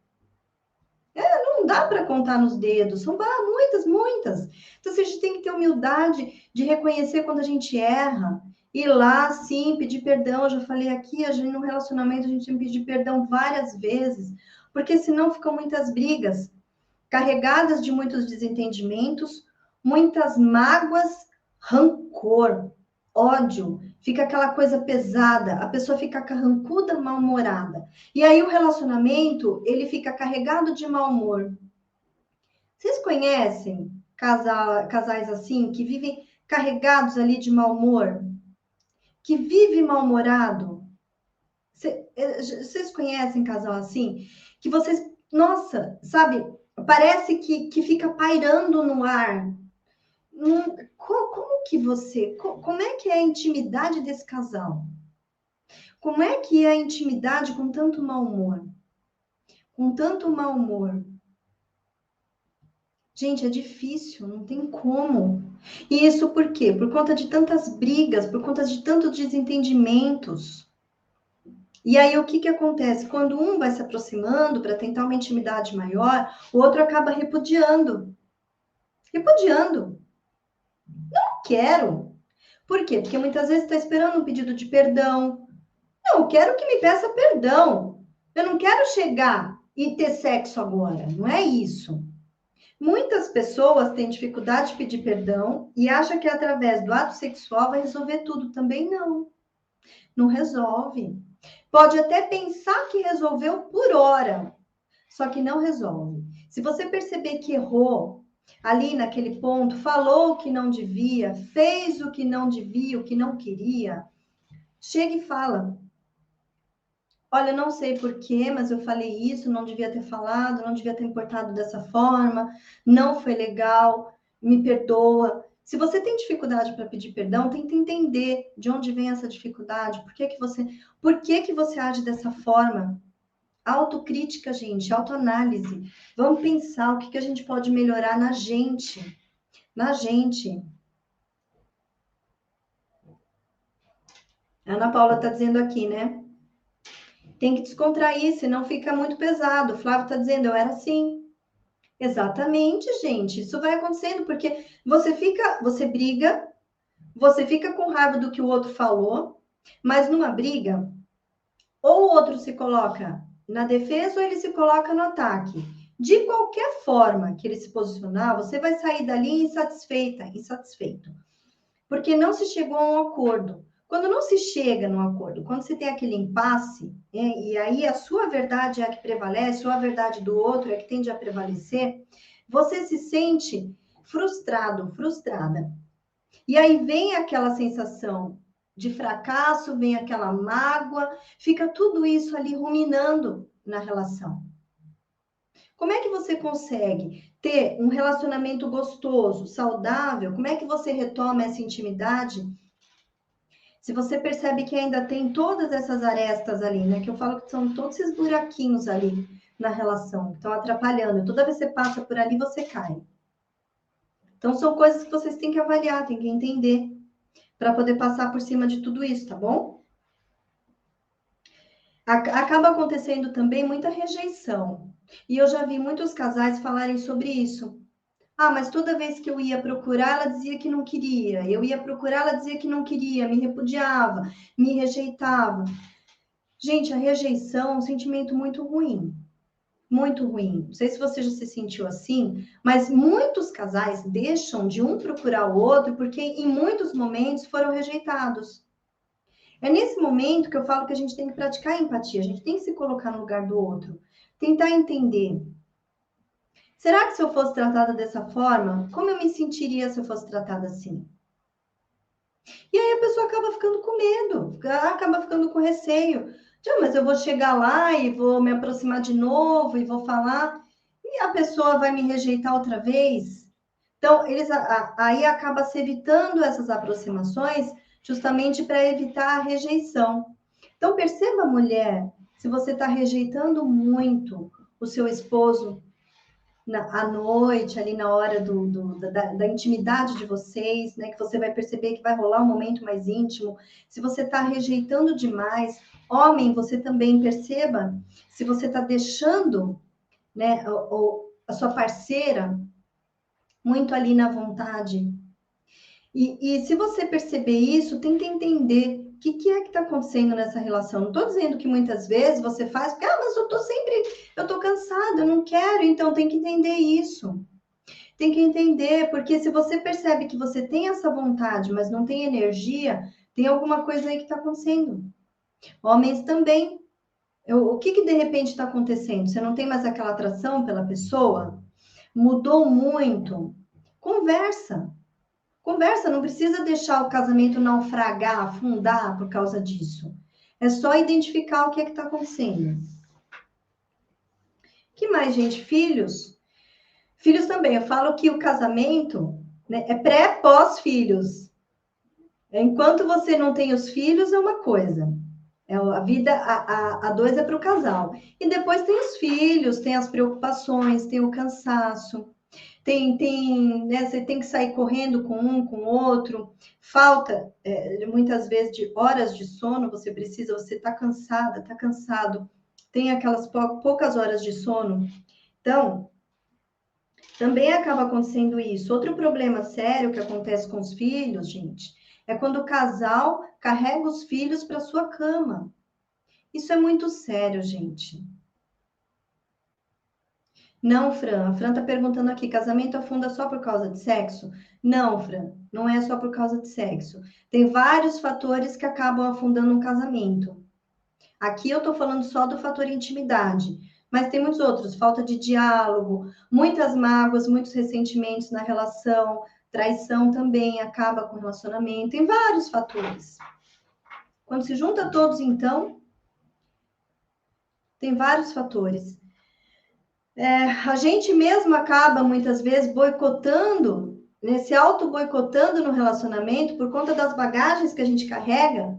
Não dá para contar nos dedos, são muitas, muitas. Então, a gente tem que ter humildade de reconhecer quando a gente erra. Ir lá, sim, pedir perdão. Eu já falei aqui, a gente, no relacionamento, a gente tem que pedir perdão várias vezes, porque senão ficam muitas brigas carregadas de muitos desentendimentos, muitas mágoas, rancor, ódio, fica aquela coisa pesada, a pessoa fica carrancuda, mal-humorada. E aí o relacionamento, ele fica carregado de mau humor. Vocês conhecem casais assim, que vivem carregados ali de mau humor? Que vive mal-humorado? Vocês conhecem casal assim? Que vocês, nossa, sabe, parece que fica pairando no ar. Como que você, como é que é a intimidade desse casal? Como é que é a intimidade com tanto mau humor? Com tanto mau humor. Gente, é difícil, não tem como. E isso por quê? Por conta de tantas brigas, por conta de tantos desentendimentos. E aí, o que que acontece? Quando um vai se aproximando para tentar uma intimidade maior, o outro acaba repudiando. Repudiando. Não quero. Por quê? Porque muitas vezes está esperando um pedido de perdão. Não, eu quero que me peça perdão. Eu não quero chegar e ter sexo agora. Não é isso. Muitas pessoas têm dificuldade de pedir perdão e acham que através do ato sexual vai resolver tudo. Também não. Não resolve. Pode até pensar que resolveu por hora, só que não resolve. Se você perceber que errou ali naquele ponto, falou o que não devia, fez o que não devia, o que não queria, chega e fala: olha, eu não sei porquê, mas eu falei isso, não devia ter falado, não devia ter importado dessa forma, não foi legal, me perdoa. Se você tem dificuldade para pedir perdão, tenta entender de onde vem essa dificuldade, por que que você age dessa forma? Autocrítica, gente, autoanálise. Vamos pensar o que que a gente pode melhorar na gente. Na gente. A Ana Paula está dizendo aqui, né? Tem que descontrair, senão fica muito pesado. O Flávio está dizendo, eu era assim. Exatamente, gente. Isso vai acontecendo porque você briga, você fica com raiva do que o outro falou, mas numa briga, ou o outro se coloca na defesa ou ele se coloca no ataque. De qualquer forma que ele se posicionar, você vai sair dali insatisfeita, insatisfeito. Porque não se chegou a um acordo. Quando não se chega num acordo, quando você tem aquele impasse, e aí a sua verdade é a que prevalece, ou a verdade do outro é que tende a prevalecer, você se sente frustrado, frustrada. E aí vem aquela sensação de fracasso, vem aquela mágoa, fica tudo isso ali ruminando na relação. Como é que você consegue ter um relacionamento gostoso, saudável? Como é que você retoma essa intimidade? Se você percebe que ainda tem todas essas arestas ali, né? Que eu falo que são todos esses buraquinhos ali na relação, que estão atrapalhando. Toda vez que você passa por ali, você cai. Então, são coisas que vocês têm que avaliar, têm que entender, para poder passar por cima de tudo isso, tá bom? Acaba acontecendo também muita rejeição. E eu já vi muitos casais falarem sobre isso. Ah, mas toda vez que eu ia procurar, ela dizia que não queria. Eu ia procurar, ela dizia que não queria, me repudiava, me rejeitava. Gente, a rejeição é um sentimento muito ruim. Muito ruim. Não sei se você já se sentiu assim, mas muitos casais deixam de um procurar o outro porque em muitos momentos foram rejeitados. É nesse momento que eu falo que a gente tem que praticar a empatia, a gente tem que se colocar no lugar do outro, tentar entender. Será que se eu fosse tratada dessa forma, como eu me sentiria se eu fosse tratada assim? E aí a pessoa acaba ficando com medo, acaba ficando com receio. Mas eu vou chegar lá e vou me aproximar de novo e vou falar, e a pessoa vai me rejeitar outra vez? Então, aí acaba se evitando essas aproximações justamente para evitar a rejeição. Então, perceba, mulher, se você está rejeitando muito o seu esposo à noite, ali na hora da intimidade de vocês, né? Que você vai perceber que vai rolar um momento mais íntimo. Se você está rejeitando demais, homem, você também perceba se você está deixando, né, a sua parceira muito ali na vontade. E se você perceber isso, tenta entender o que é que está acontecendo nessa relação. Não estou dizendo que muitas vezes você faz, porque, mas eu estou cansada, eu não quero, então tem que entender isso. Tem que entender, porque se você percebe que você tem essa vontade, mas não tem energia, tem alguma coisa aí que está acontecendo. Homens também. O que de repente está acontecendo? Você não tem mais aquela atração pela pessoa? Mudou muito? Conversa. Conversa, não precisa deixar o casamento naufragar, afundar por causa disso. É só identificar o que é que está acontecendo. Que mais, gente? Filhos? Filhos também. Eu falo que o casamento, né, é pré-pós-filhos. Enquanto você não tem os filhos, é uma coisa. A vida a dois é para o casal. E depois tem os filhos, tem as preocupações, tem o cansaço. Né, você tem que sair correndo com um, com o outro, falta muitas vezes de horas de sono, você está cansada, está cansado, tem aquelas poucas horas de sono, então também acaba acontecendo isso. Outro problema sério que acontece com os filhos, gente, é quando o casal carrega os filhos para sua cama. Isso é muito sério, gente. Não, Fran. A Fran tá perguntando aqui: casamento afunda só por causa de sexo? Não, Fran, não é só por causa de sexo. Tem vários fatores que acabam afundando um casamento. Aqui eu tô falando só do fator intimidade, mas tem muitos outros: falta de diálogo, muitas mágoas, muitos ressentimentos na relação, traição também acaba com o relacionamento. Tem vários fatores. Quando se junta todos, então, tem vários fatores. A gente mesmo acaba muitas vezes boicotando, né, se auto-boicotando no relacionamento por conta das bagagens que a gente carrega,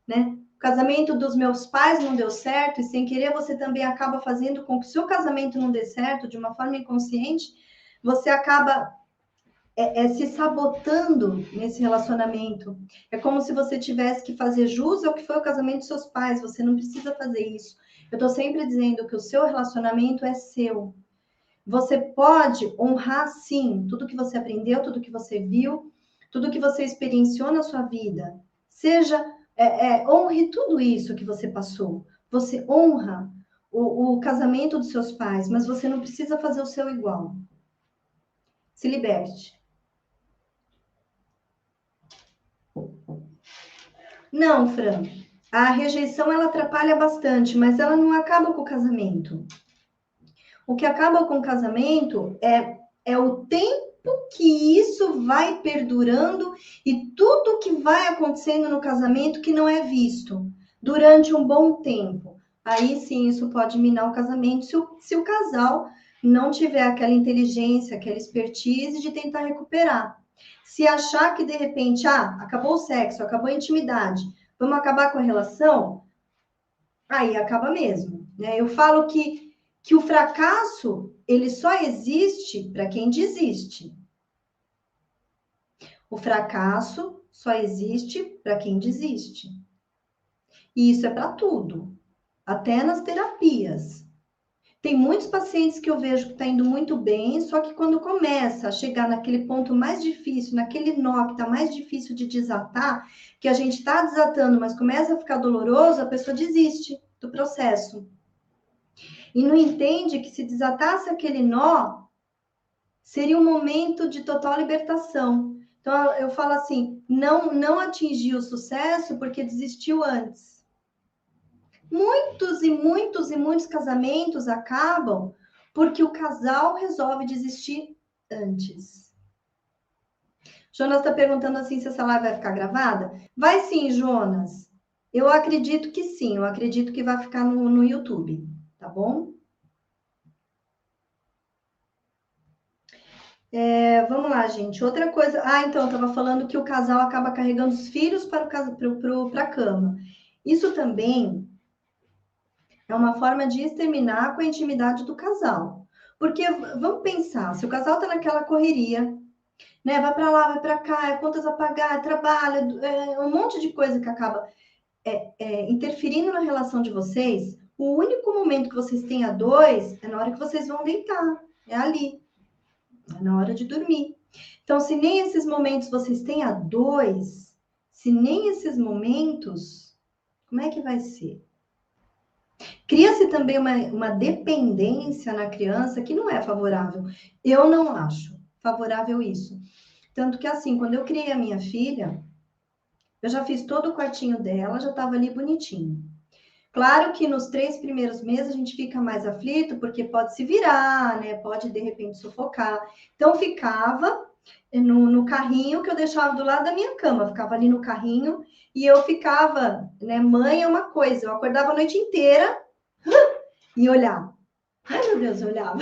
né? O casamento dos meus pais não deu certo e sem querer você também acaba fazendo com que o seu casamento não dê certo de uma forma inconsciente, você acaba se sabotando nesse relacionamento. É como se você tivesse que fazer jus ao que foi o casamento dos seus pais. Você não precisa fazer isso. Eu estou sempre dizendo que o seu relacionamento é seu. Você pode honrar, sim, tudo que você aprendeu, tudo que você viu, tudo que você experienciou na sua vida. Honre tudo isso que você passou. Você honra o casamento dos seus pais, mas você não precisa fazer o seu igual. Se liberte. Não, Fran. A rejeição, ela atrapalha bastante, mas ela não acaba com o casamento. O que acaba com o casamento é o tempo que isso vai perdurando e tudo que vai acontecendo no casamento que não é visto durante um bom tempo. Aí sim, isso pode minar o casamento se o casal não tiver aquela inteligência, aquela expertise de tentar recuperar. Se achar que de repente, acabou o sexo, acabou a intimidade, vamos acabar com a relação, aí acaba mesmo, né? Eu falo que o fracasso, ele só existe para quem desiste. O fracasso só existe para quem desiste. E isso é para tudo, até nas terapias. Tem muitos pacientes que eu vejo que está indo muito bem, só que quando começa a chegar naquele ponto mais difícil, naquele nó que está mais difícil de desatar, que a gente está desatando, mas começa a ficar doloroso, a pessoa desiste do processo. E não entende que se desatasse aquele nó, seria um momento de total libertação. Então, eu falo assim, não atingiu o sucesso porque desistiu antes. Muitos casamentos acabam porque o casal resolve desistir antes. Jonas está perguntando assim se essa live vai ficar gravada. Vai sim, Jonas. Eu acredito que sim. Eu acredito que vai ficar no YouTube, tá bom? Vamos lá, gente. Outra coisa. Então, eu estava falando que o casal acaba carregando os filhos para a cama. Isso também é uma forma de exterminar com a intimidade do casal. Porque vamos pensar, se o casal está naquela correria, né? Vai para lá, vai para cá, é contas a pagar, é trabalho, é um monte de coisa que acaba interferindo na relação de vocês. O único momento que vocês têm a dois é na hora que vocês vão deitar, é ali, é na hora de dormir. Então, se nem esses momentos vocês têm a dois, se nem esses momentos, como é que vai ser? Cria-se também uma dependência na criança que não é favorável. Eu não acho favorável isso. Tanto que, assim, quando eu criei a minha filha, eu já fiz todo o quartinho dela, já estava ali bonitinho. Claro que nos 3 primeiros meses a gente fica mais aflito, porque pode se virar, né? Pode, de repente, sufocar. Então, ficava no carrinho que eu deixava do lado da minha cama. Ficava ali no carrinho e eu ficava, né? Mãe é uma coisa. Eu acordava a noite inteira e olhava. Ai, meu Deus, eu olhava.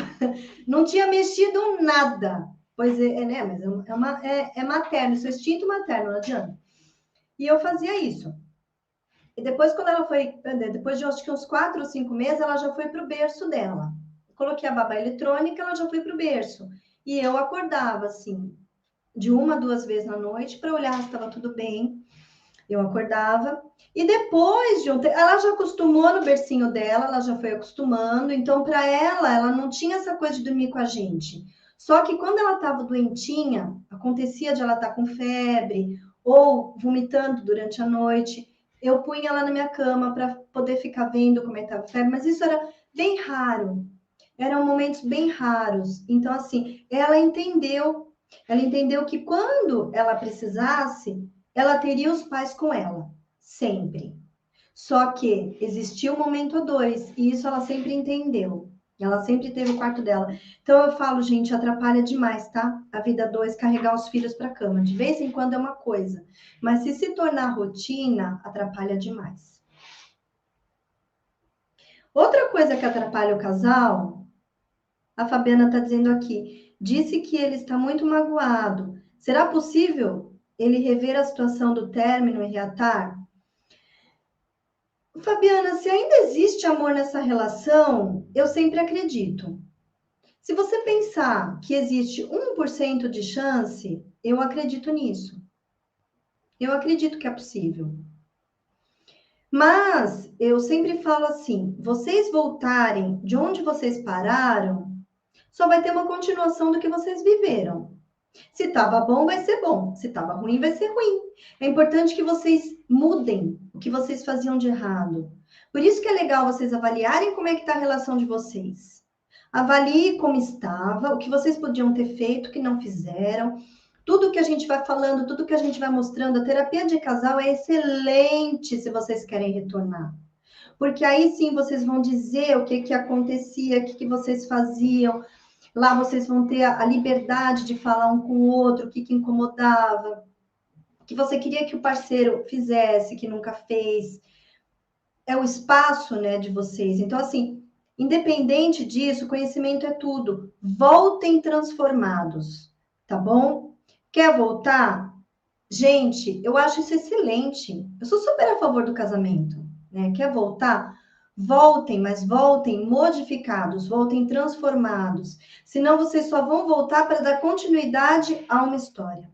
Não tinha mexido nada. Pois é, né? Mas é materno, isso é instinto materno, não adianta. E eu fazia isso. E depois, quando ela foi, depois de acho que uns 4 ou 5 meses, ela já foi para o berço dela. Coloquei a babá eletrônica, ela já foi para o berço. E eu acordava, assim, de 1 a 2 vezes na noite para olhar se estava tudo bem. Eu acordava. E depois de um tempo, ela já acostumou no bercinho dela, ela já foi acostumando. Então, para ela não tinha essa coisa de dormir com a gente. Só que quando ela estava doentinha, acontecia de ela estar com febre ou vomitando durante a noite, eu punha ela na minha cama para poder ficar vendo como é que estava a febre, mas isso era bem raro. Eram momentos bem raros. Então, assim, ela entendeu que quando ela precisasse, ela teria os pais com ela, sempre. Só que existia o momento a dois, e isso ela sempre entendeu. Ela sempre teve o quarto dela. Então eu falo, gente, atrapalha demais, tá? A vida a dois, carregar os filhos para cama. De vez em quando é uma coisa, mas se tornar rotina, atrapalha demais. Outra coisa que atrapalha o casal, a Fabiana está dizendo aqui, disse que ele está muito magoado. Será possível ele rever a situação do término e reatar? Fabiana, se ainda existe amor nessa relação, eu sempre acredito. Se você pensar que existe 1% de chance, eu acredito nisso. Eu acredito que é possível. Mas eu sempre falo assim: vocês voltarem de onde vocês pararam, só vai ter uma continuação do que vocês viveram. Se estava bom, vai ser bom. Se estava ruim, vai ser ruim. É importante que vocês mudem o que vocês faziam de errado. Por isso que é legal vocês avaliarem como é que está a relação de vocês. Avalie como estava, o que vocês podiam ter feito, o que não fizeram. Tudo que a gente vai falando, tudo que a gente vai mostrando, a terapia de casal é excelente se vocês querem retornar. Porque aí sim vocês vão dizer o que acontecia, o que vocês faziam. Lá vocês vão ter a liberdade de falar um com o outro, o que incomodava, o que você queria que o parceiro fizesse, que nunca fez. É o espaço, né, de vocês. Então, assim, independente disso, conhecimento é tudo. Voltem transformados, tá bom? Quer voltar? Gente, eu acho isso excelente. Eu sou super a favor do casamento, né? Quer voltar? Voltem, mas voltem modificados, voltem transformados. Senão vocês só vão voltar para dar continuidade a uma história.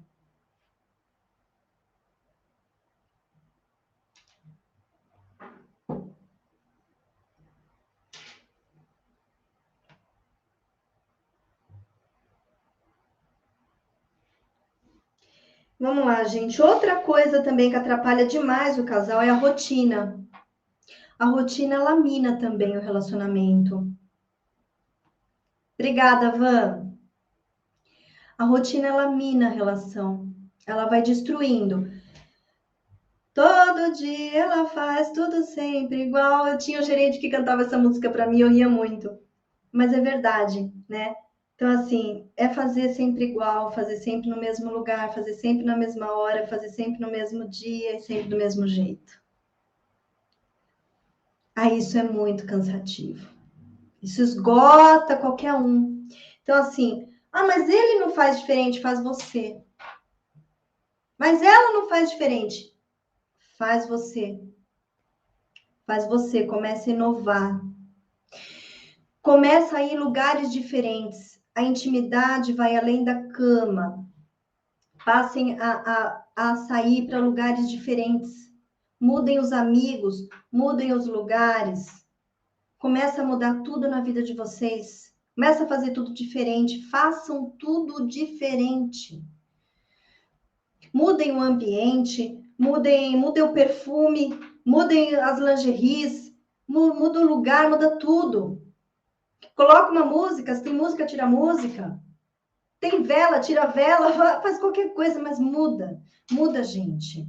Vamos lá, gente. Outra coisa também que atrapalha demais o casal é a rotina. A rotina, ela mina também o relacionamento. Obrigada, Van. A rotina, ela mina a relação. Ela vai destruindo. Todo dia ela faz tudo sempre igual. Eu tinha um gerente que cantava essa música para mim, eu ria muito. Mas é verdade, né? Então, assim, é fazer sempre igual, fazer sempre no mesmo lugar, fazer sempre na mesma hora, fazer sempre no mesmo dia e sempre do mesmo jeito. Aí isso é muito cansativo. Isso esgota qualquer um. Então, assim, mas ele não faz diferente, faz você. Mas ela não faz diferente, faz você. Faz você, comece a inovar. Começa a ir em lugares diferentes. A intimidade vai além da cama. Passem a sair para lugares diferentes. Mudem os amigos, mudem os lugares. Começa a mudar tudo na vida de vocês. Começa a fazer tudo diferente. Façam tudo diferente. Mudem o ambiente, mudem o perfume, mudem as lingeries, muda o lugar, muda tudo. Coloca uma música, se tem música, tira música. Tem vela, tira vela, faz qualquer coisa, mas muda. Muda, gente.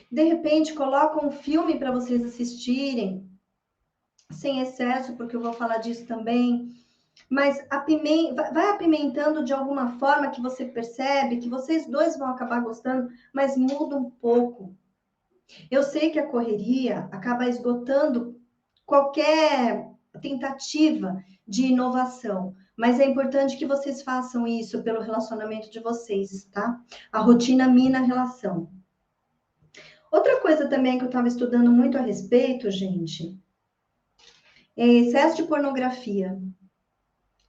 De repente, coloca um filme para vocês assistirem, sem excesso, porque eu vou falar disso também. Mas vai apimentando de alguma forma que você percebe que vocês dois vão acabar gostando, mas muda um pouco. Eu sei que a correria acaba esgotando qualquer tentativa de inovação, mas é importante que vocês façam isso pelo relacionamento de vocês, tá? A rotina mina a relação. Outra coisa também que eu estava estudando muito a respeito, gente, é excesso de pornografia.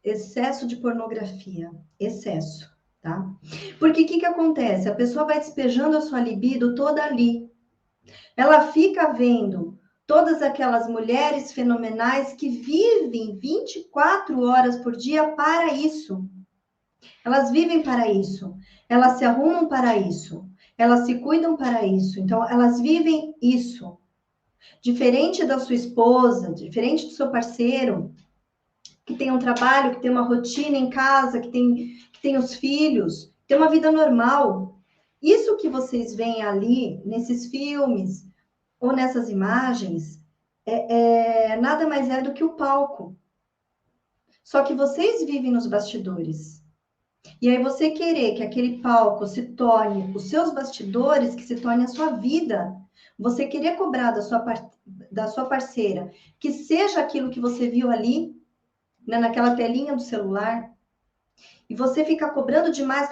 Excesso de pornografia. Excesso, tá? Porque o que acontece? A pessoa vai despejando a sua libido toda ali. Ela fica vendo todas aquelas mulheres fenomenais que vivem 24 horas por dia para isso. Elas vivem para isso. Elas se arrumam para isso. Elas se cuidam para isso. Então, elas vivem isso. Diferente da sua esposa, diferente do seu parceiro, que tem um trabalho, que tem uma rotina em casa, que tem os filhos, tem uma vida normal. Isso que vocês veem ali, nesses filmes, ou nessas imagens, nada mais é do que o palco. Só que vocês vivem nos bastidores. E aí você querer que aquele palco se torne os seus bastidores, que se torne a sua vida, você querer cobrar da sua parceira que seja aquilo que você viu ali, né, naquela telinha do celular, e você ficar cobrando demais,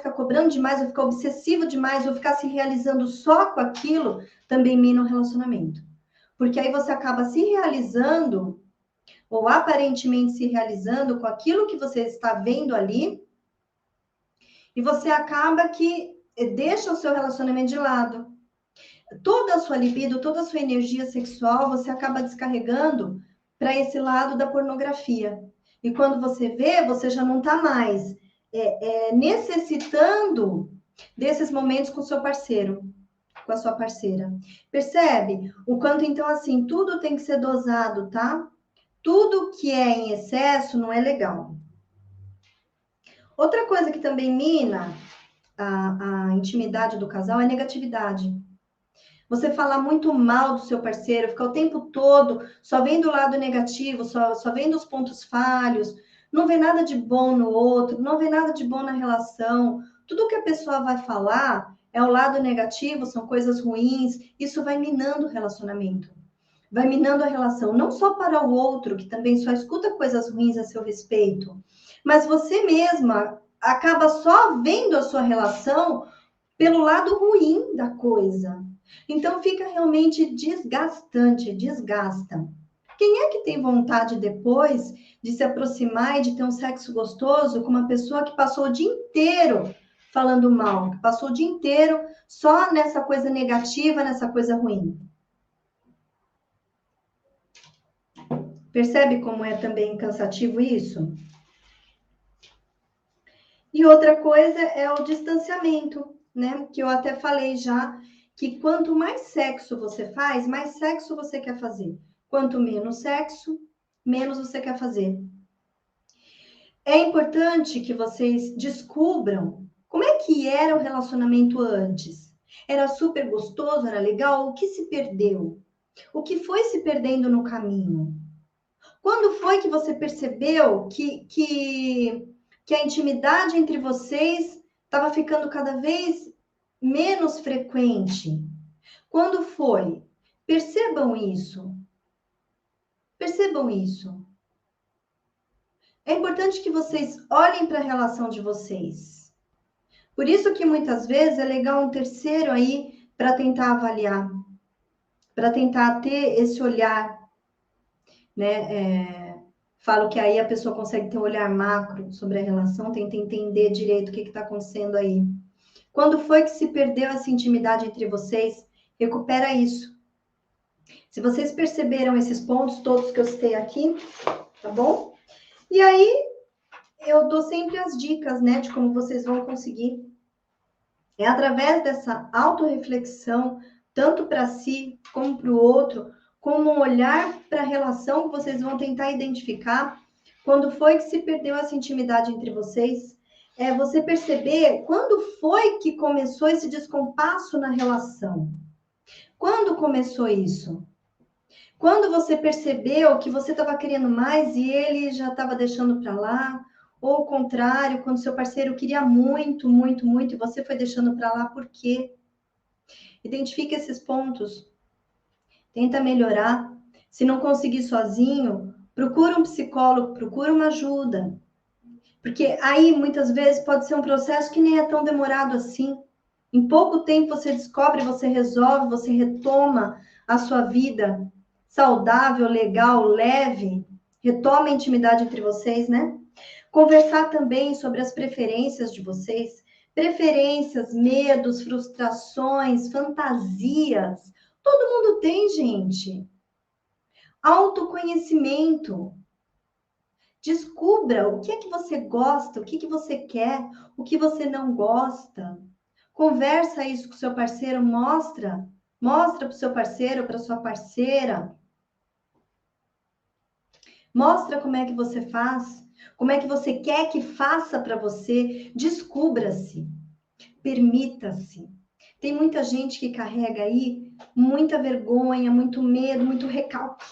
ou ficar obsessivo demais, ou ficar se realizando só com aquilo, também mina o relacionamento. Porque aí você acaba se realizando, ou aparentemente se realizando com aquilo que você está vendo ali, e você acaba que deixa o seu relacionamento de lado. Toda a sua libido, toda a sua energia sexual, você acaba descarregando para esse lado da pornografia. E quando você vê, você já não está mais necessitando desses momentos com o seu parceiro, com a sua parceira. Percebe? O quanto, então, assim, tudo tem que ser dosado, tá? Tudo que é em excesso não é legal. Outra coisa que também mina a intimidade do casal é negatividade. Você falar muito mal do seu parceiro, ficar o tempo todo só vendo o lado negativo, só vendo os pontos falhos, não vê nada de bom no outro, não vê nada de bom na relação. Tudo que a pessoa vai falar é o lado negativo, são coisas ruins, isso vai minando o relacionamento. Vai minando a relação, não só para o outro, que também só escuta coisas ruins a seu respeito, mas você mesma acaba só vendo a sua relação pelo lado ruim da coisa. Então fica realmente desgastante, desgasta. Quem é que tem vontade depois de se aproximar e de ter um sexo gostoso com uma pessoa que passou o dia inteiro falando mal, que passou o dia inteiro só nessa coisa negativa, nessa coisa ruim? Percebe como é também cansativo isso? E outra coisa é o distanciamento. né? Que eu até falei já, que quanto mais sexo você faz, mais sexo você quer fazer. Quanto menos sexo, menos você quer fazer. É importante que vocês descubram como é que era o relacionamento antes. Era super gostoso, era legal? O que se perdeu? O que foi se perdendo no caminho? Quando foi que você percebeu que a intimidade entre vocês estava ficando cada vez menos frequente? Quando foi? Percebam isso. Percebam isso. É importante que vocês olhem para a relação de vocês. Por isso que muitas vezes é legal um terceiro aí para tentar avaliar, para tentar ter esse olhar, né? Falo que aí a pessoa consegue ter um olhar macro sobre a relação, tenta entender direito o que está acontecendo aí. Quando foi que se perdeu essa intimidade entre vocês? Recupera isso. Se vocês perceberam esses pontos todos que eu citei aqui, tá bom? E aí eu dou sempre as dicas, né, de como vocês vão conseguir. É através dessa autorreflexão, tanto para si como para o outro, como um olhar para a relação que vocês vão tentar identificar quando foi que se perdeu essa intimidade entre vocês. É você perceber quando foi que começou esse descompasso na relação. Quando começou isso? Quando você percebeu que você estava querendo mais e ele já estava deixando para lá, ou o contrário, quando seu parceiro queria muito, muito, muito e você foi deixando para lá, por quê? Identifique esses pontos, tenta melhorar. Se não conseguir sozinho, procura um psicólogo, procura uma ajuda. Porque aí, muitas vezes, pode ser um processo que nem é tão demorado assim. Em pouco tempo você descobre, você resolve, você retoma a sua vida saudável, legal, leve, retoma a intimidade entre vocês, né? Conversar também sobre as preferências de vocês, preferências, medos, frustrações, fantasias. Todo mundo tem, gente. Autoconhecimento. Descubra o que é que você gosta, o que é que você quer, o que você não gosta. Conversa isso com o seu parceiro, mostra para o seu parceiro, para sua parceira. Mostra como é que você faz, como é que você quer que faça para você. Descubra-se, permita-se. Tem muita gente que carrega aí muita vergonha, muito medo, muito recalque,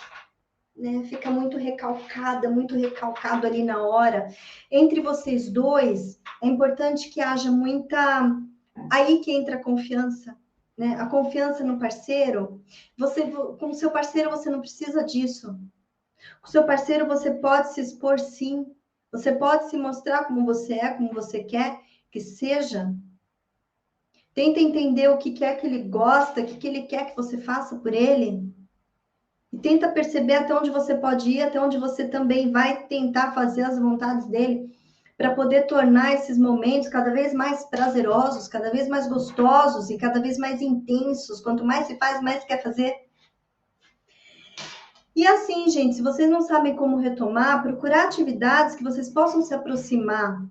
né? Fica muito recalcada, muito recalcado ali na hora. Entre vocês dois, é importante que haja muita. Aí que entra a confiança, né? A confiança no parceiro. Você, com o seu parceiro, você não precisa disso. Com o seu parceiro, você pode se expor, sim. Você pode se mostrar como você é, como você quer que seja. Tenta entender o que é que ele gosta, o que ele quer que você faça por ele. E tenta perceber até onde você pode ir, até onde você também vai tentar fazer as vontades dele, para poder tornar esses momentos cada vez mais prazerosos, cada vez mais gostosos e cada vez mais intensos. Quanto mais se faz, mais quer fazer. E assim, gente, se vocês não sabem como retomar, procurar atividades que vocês possam se aproximar.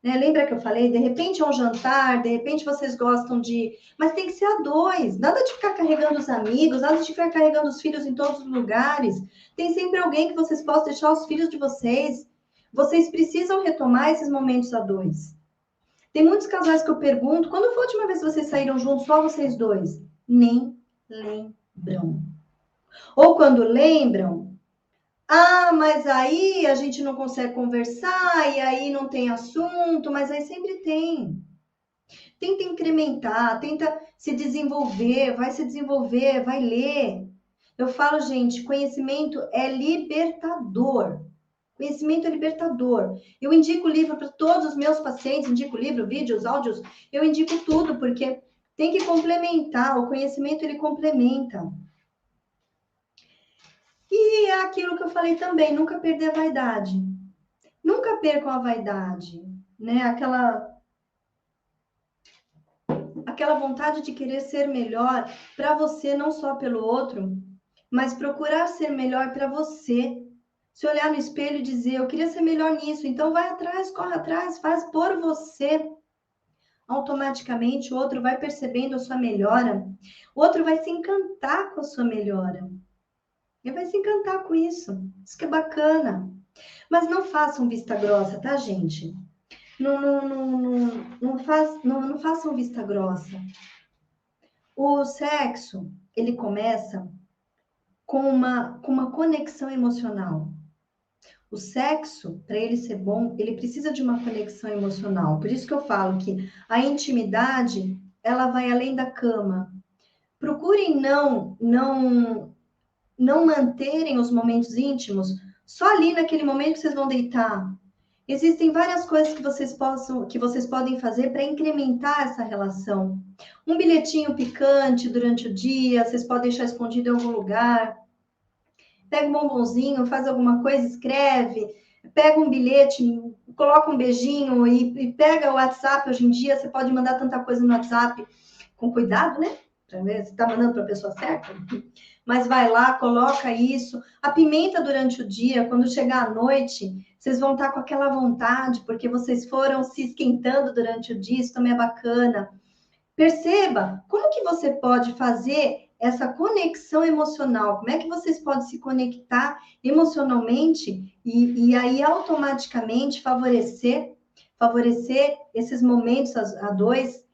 Né? Lembra que eu falei? De repente é um jantar, de repente vocês gostam de. Mas tem que ser a dois. Nada de ficar carregando os amigos, nada de ficar carregando os filhos em todos os lugares. Tem sempre alguém que vocês possam deixar os filhos de vocês. Vocês precisam retomar esses momentos a dois. Tem muitos casais que eu pergunto: quando foi a última vez que vocês saíram juntos, só vocês dois? Nem lembram. Ou quando lembram, ah, mas aí a gente não consegue conversar, e aí não tem assunto, mas aí sempre tem. Tenta incrementar, tenta se desenvolver, vai ler. Eu falo, gente, conhecimento é libertador. Conhecimento é libertador. Eu indico livro para todos os meus pacientes, indico livro, vídeos, áudios, eu indico tudo, porque tem que complementar, o conhecimento ele complementa. E é aquilo que eu falei também, nunca perder a vaidade. Nunca percam a vaidade, né? Aquela vontade de querer ser melhor para você, não só pelo outro, mas procurar ser melhor para você. Se olhar no espelho e dizer, eu queria ser melhor nisso, então vai atrás, corre atrás, faz por você. automaticamente o outro vai percebendo a sua melhora, o outro vai se encantar com a sua melhora. Ele vai se encantar com isso. Isso que é bacana. Mas não façam vista grossa, tá, gente? Não façam vista grossa. O sexo, ele começa com uma conexão emocional. O sexo, para ele ser bom, ele precisa de uma conexão emocional. Por isso que eu falo que a intimidade, ela vai além da cama. Procurem não manterem os momentos íntimos só ali naquele momento que vocês vão deitar. Existem várias coisas que vocês podem fazer para incrementar essa relação. Um bilhetinho picante durante o dia, vocês podem deixar escondido em algum lugar. Pega um bombonzinho, faz alguma coisa, escreve, pega um bilhete, coloca um beijinho e pega o WhatsApp. Hoje em dia, você pode mandar tanta coisa no WhatsApp com cuidado, né? Para ver se está mandando para a pessoa certa. Mas vai lá, coloca isso, apimenta durante o dia, quando chegar à noite, vocês vão estar com aquela vontade, porque vocês foram se esquentando durante o dia, isso também é bacana. Perceba como que você pode fazer essa conexão emocional, como é que vocês podem se conectar emocionalmente e aí automaticamente favorecer esses momentos a dois,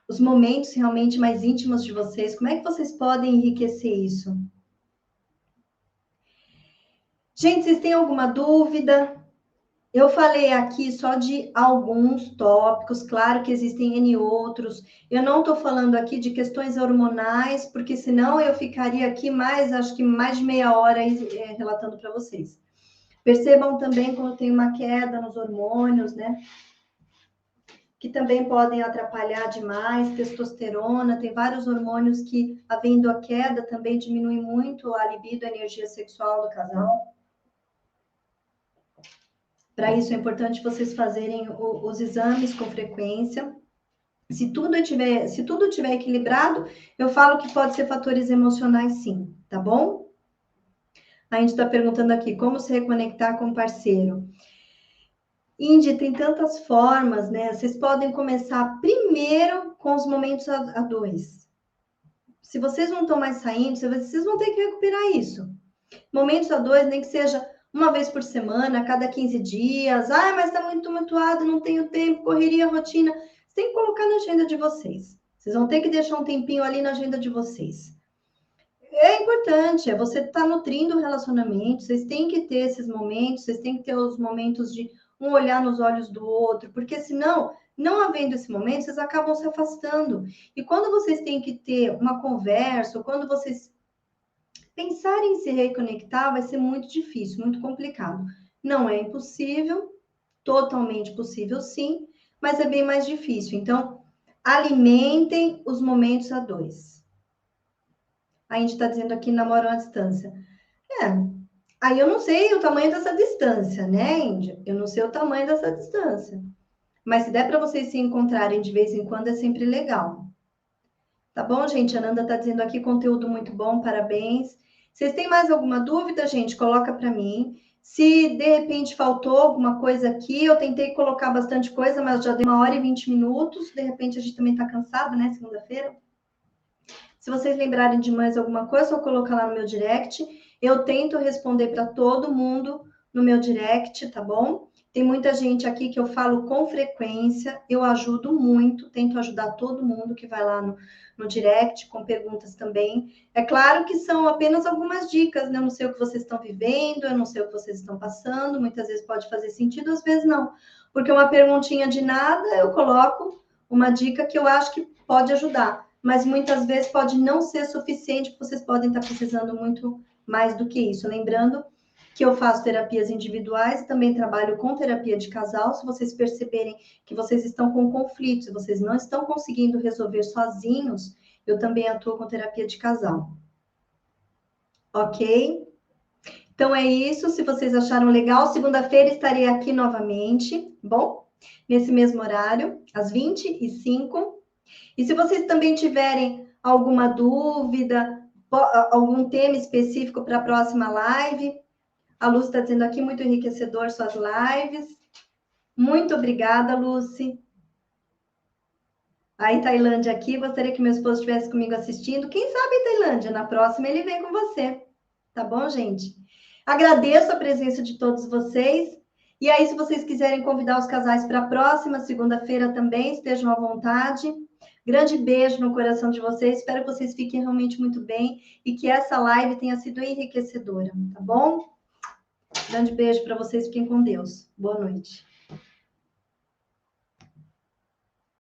os momentos realmente mais íntimos de vocês. Como é que vocês podem enriquecer isso? Gente, vocês têm alguma dúvida? Eu falei aqui só de alguns tópicos, claro que existem N outros. Eu não estou falando aqui de questões hormonais, porque senão eu ficaria aqui acho que mais de meia hora relatando para vocês. Percebam também quando tem uma queda nos hormônios, né? Que também podem atrapalhar demais, testosterona, tem vários hormônios que, havendo a queda, também diminui muito a libido, a energia sexual do casal. Para isso é importante vocês fazerem os exames com frequência. Se tudo tiver equilibrado, eu falo que pode ser fatores emocionais, sim, tá bom? A gente está perguntando aqui, como se reconectar com o parceiro? Índia, tem tantas formas, né? Vocês podem começar primeiro com os momentos a dois. Se vocês não estão mais saindo, vocês vão ter que recuperar isso. Momentos a dois, nem que seja uma vez por semana, a cada 15 dias. Ah, mas está muito tumultuado, não tenho tempo, correria, rotina. Você tem que colocar na agenda de vocês. Vocês vão ter que deixar um tempinho ali na agenda de vocês. É importante, você estar nutrindo o relacionamento, vocês têm que ter esses momentos, vocês têm que ter os momentos de um olhar nos olhos do outro, porque senão, não havendo esse momento, vocês acabam se afastando. E quando vocês têm que ter uma conversa, ou quando vocês pensarem em se reconectar, vai ser muito difícil, muito complicado. Não é impossível, totalmente possível sim, mas é bem mais difícil. Então, alimentem os momentos a dois. A gente está dizendo aqui namoram à distância. Aí eu não sei o tamanho dessa distância, né, Índia? Eu não sei o tamanho dessa distância. Mas se der para vocês se encontrarem de vez em quando, é sempre legal. Tá bom, gente? A Nanda está dizendo aqui conteúdo muito bom, parabéns. Vocês têm mais alguma dúvida, gente? Coloca para mim. Se de repente faltou alguma coisa aqui, eu tentei colocar bastante coisa, mas já deu 1h20. De repente a gente também está cansado, né? Segunda-feira. Se vocês lembrarem de mais alguma coisa, só colocar lá no meu direct. Eu tento responder para todo mundo no meu direct, tá bom? Tem muita gente aqui que eu falo com frequência, eu ajudo muito, tento ajudar todo mundo que vai lá no direct, com perguntas também. É claro que são apenas algumas dicas, né? Eu não sei o que vocês estão vivendo, eu não sei o que vocês estão passando, muitas vezes pode fazer sentido, às vezes não. Porque uma perguntinha de nada, eu coloco uma dica que eu acho que pode ajudar, mas muitas vezes pode não ser suficiente, vocês podem estar precisando muito mais do que isso. Lembrando que eu faço terapias individuais, também trabalho com terapia de casal. Se vocês perceberem que vocês estão com conflitos, se vocês não estão conseguindo resolver sozinhos, eu também atuo com terapia de casal. Ok? Então é isso. Se vocês acharam legal, segunda-feira estarei aqui novamente, bom? Nesse mesmo horário, às 20h05. E se vocês também tiverem alguma dúvida, algum tema específico para a próxima live, a Luz está dizendo aqui, muito enriquecedor suas lives. Muito obrigada, Lucy. Aí, Tailândia aqui, gostaria que meu esposo estivesse comigo assistindo. Quem sabe, Tailândia, na próxima ele vem com você. Tá bom, gente? Agradeço a presença de todos vocês. E aí, se vocês quiserem convidar os casais para a próxima segunda-feira também, estejam à vontade. Grande beijo no coração de vocês. Espero que vocês fiquem realmente muito bem e que essa live tenha sido enriquecedora, tá bom? Grande beijo para vocês. Fiquem com Deus. Boa noite.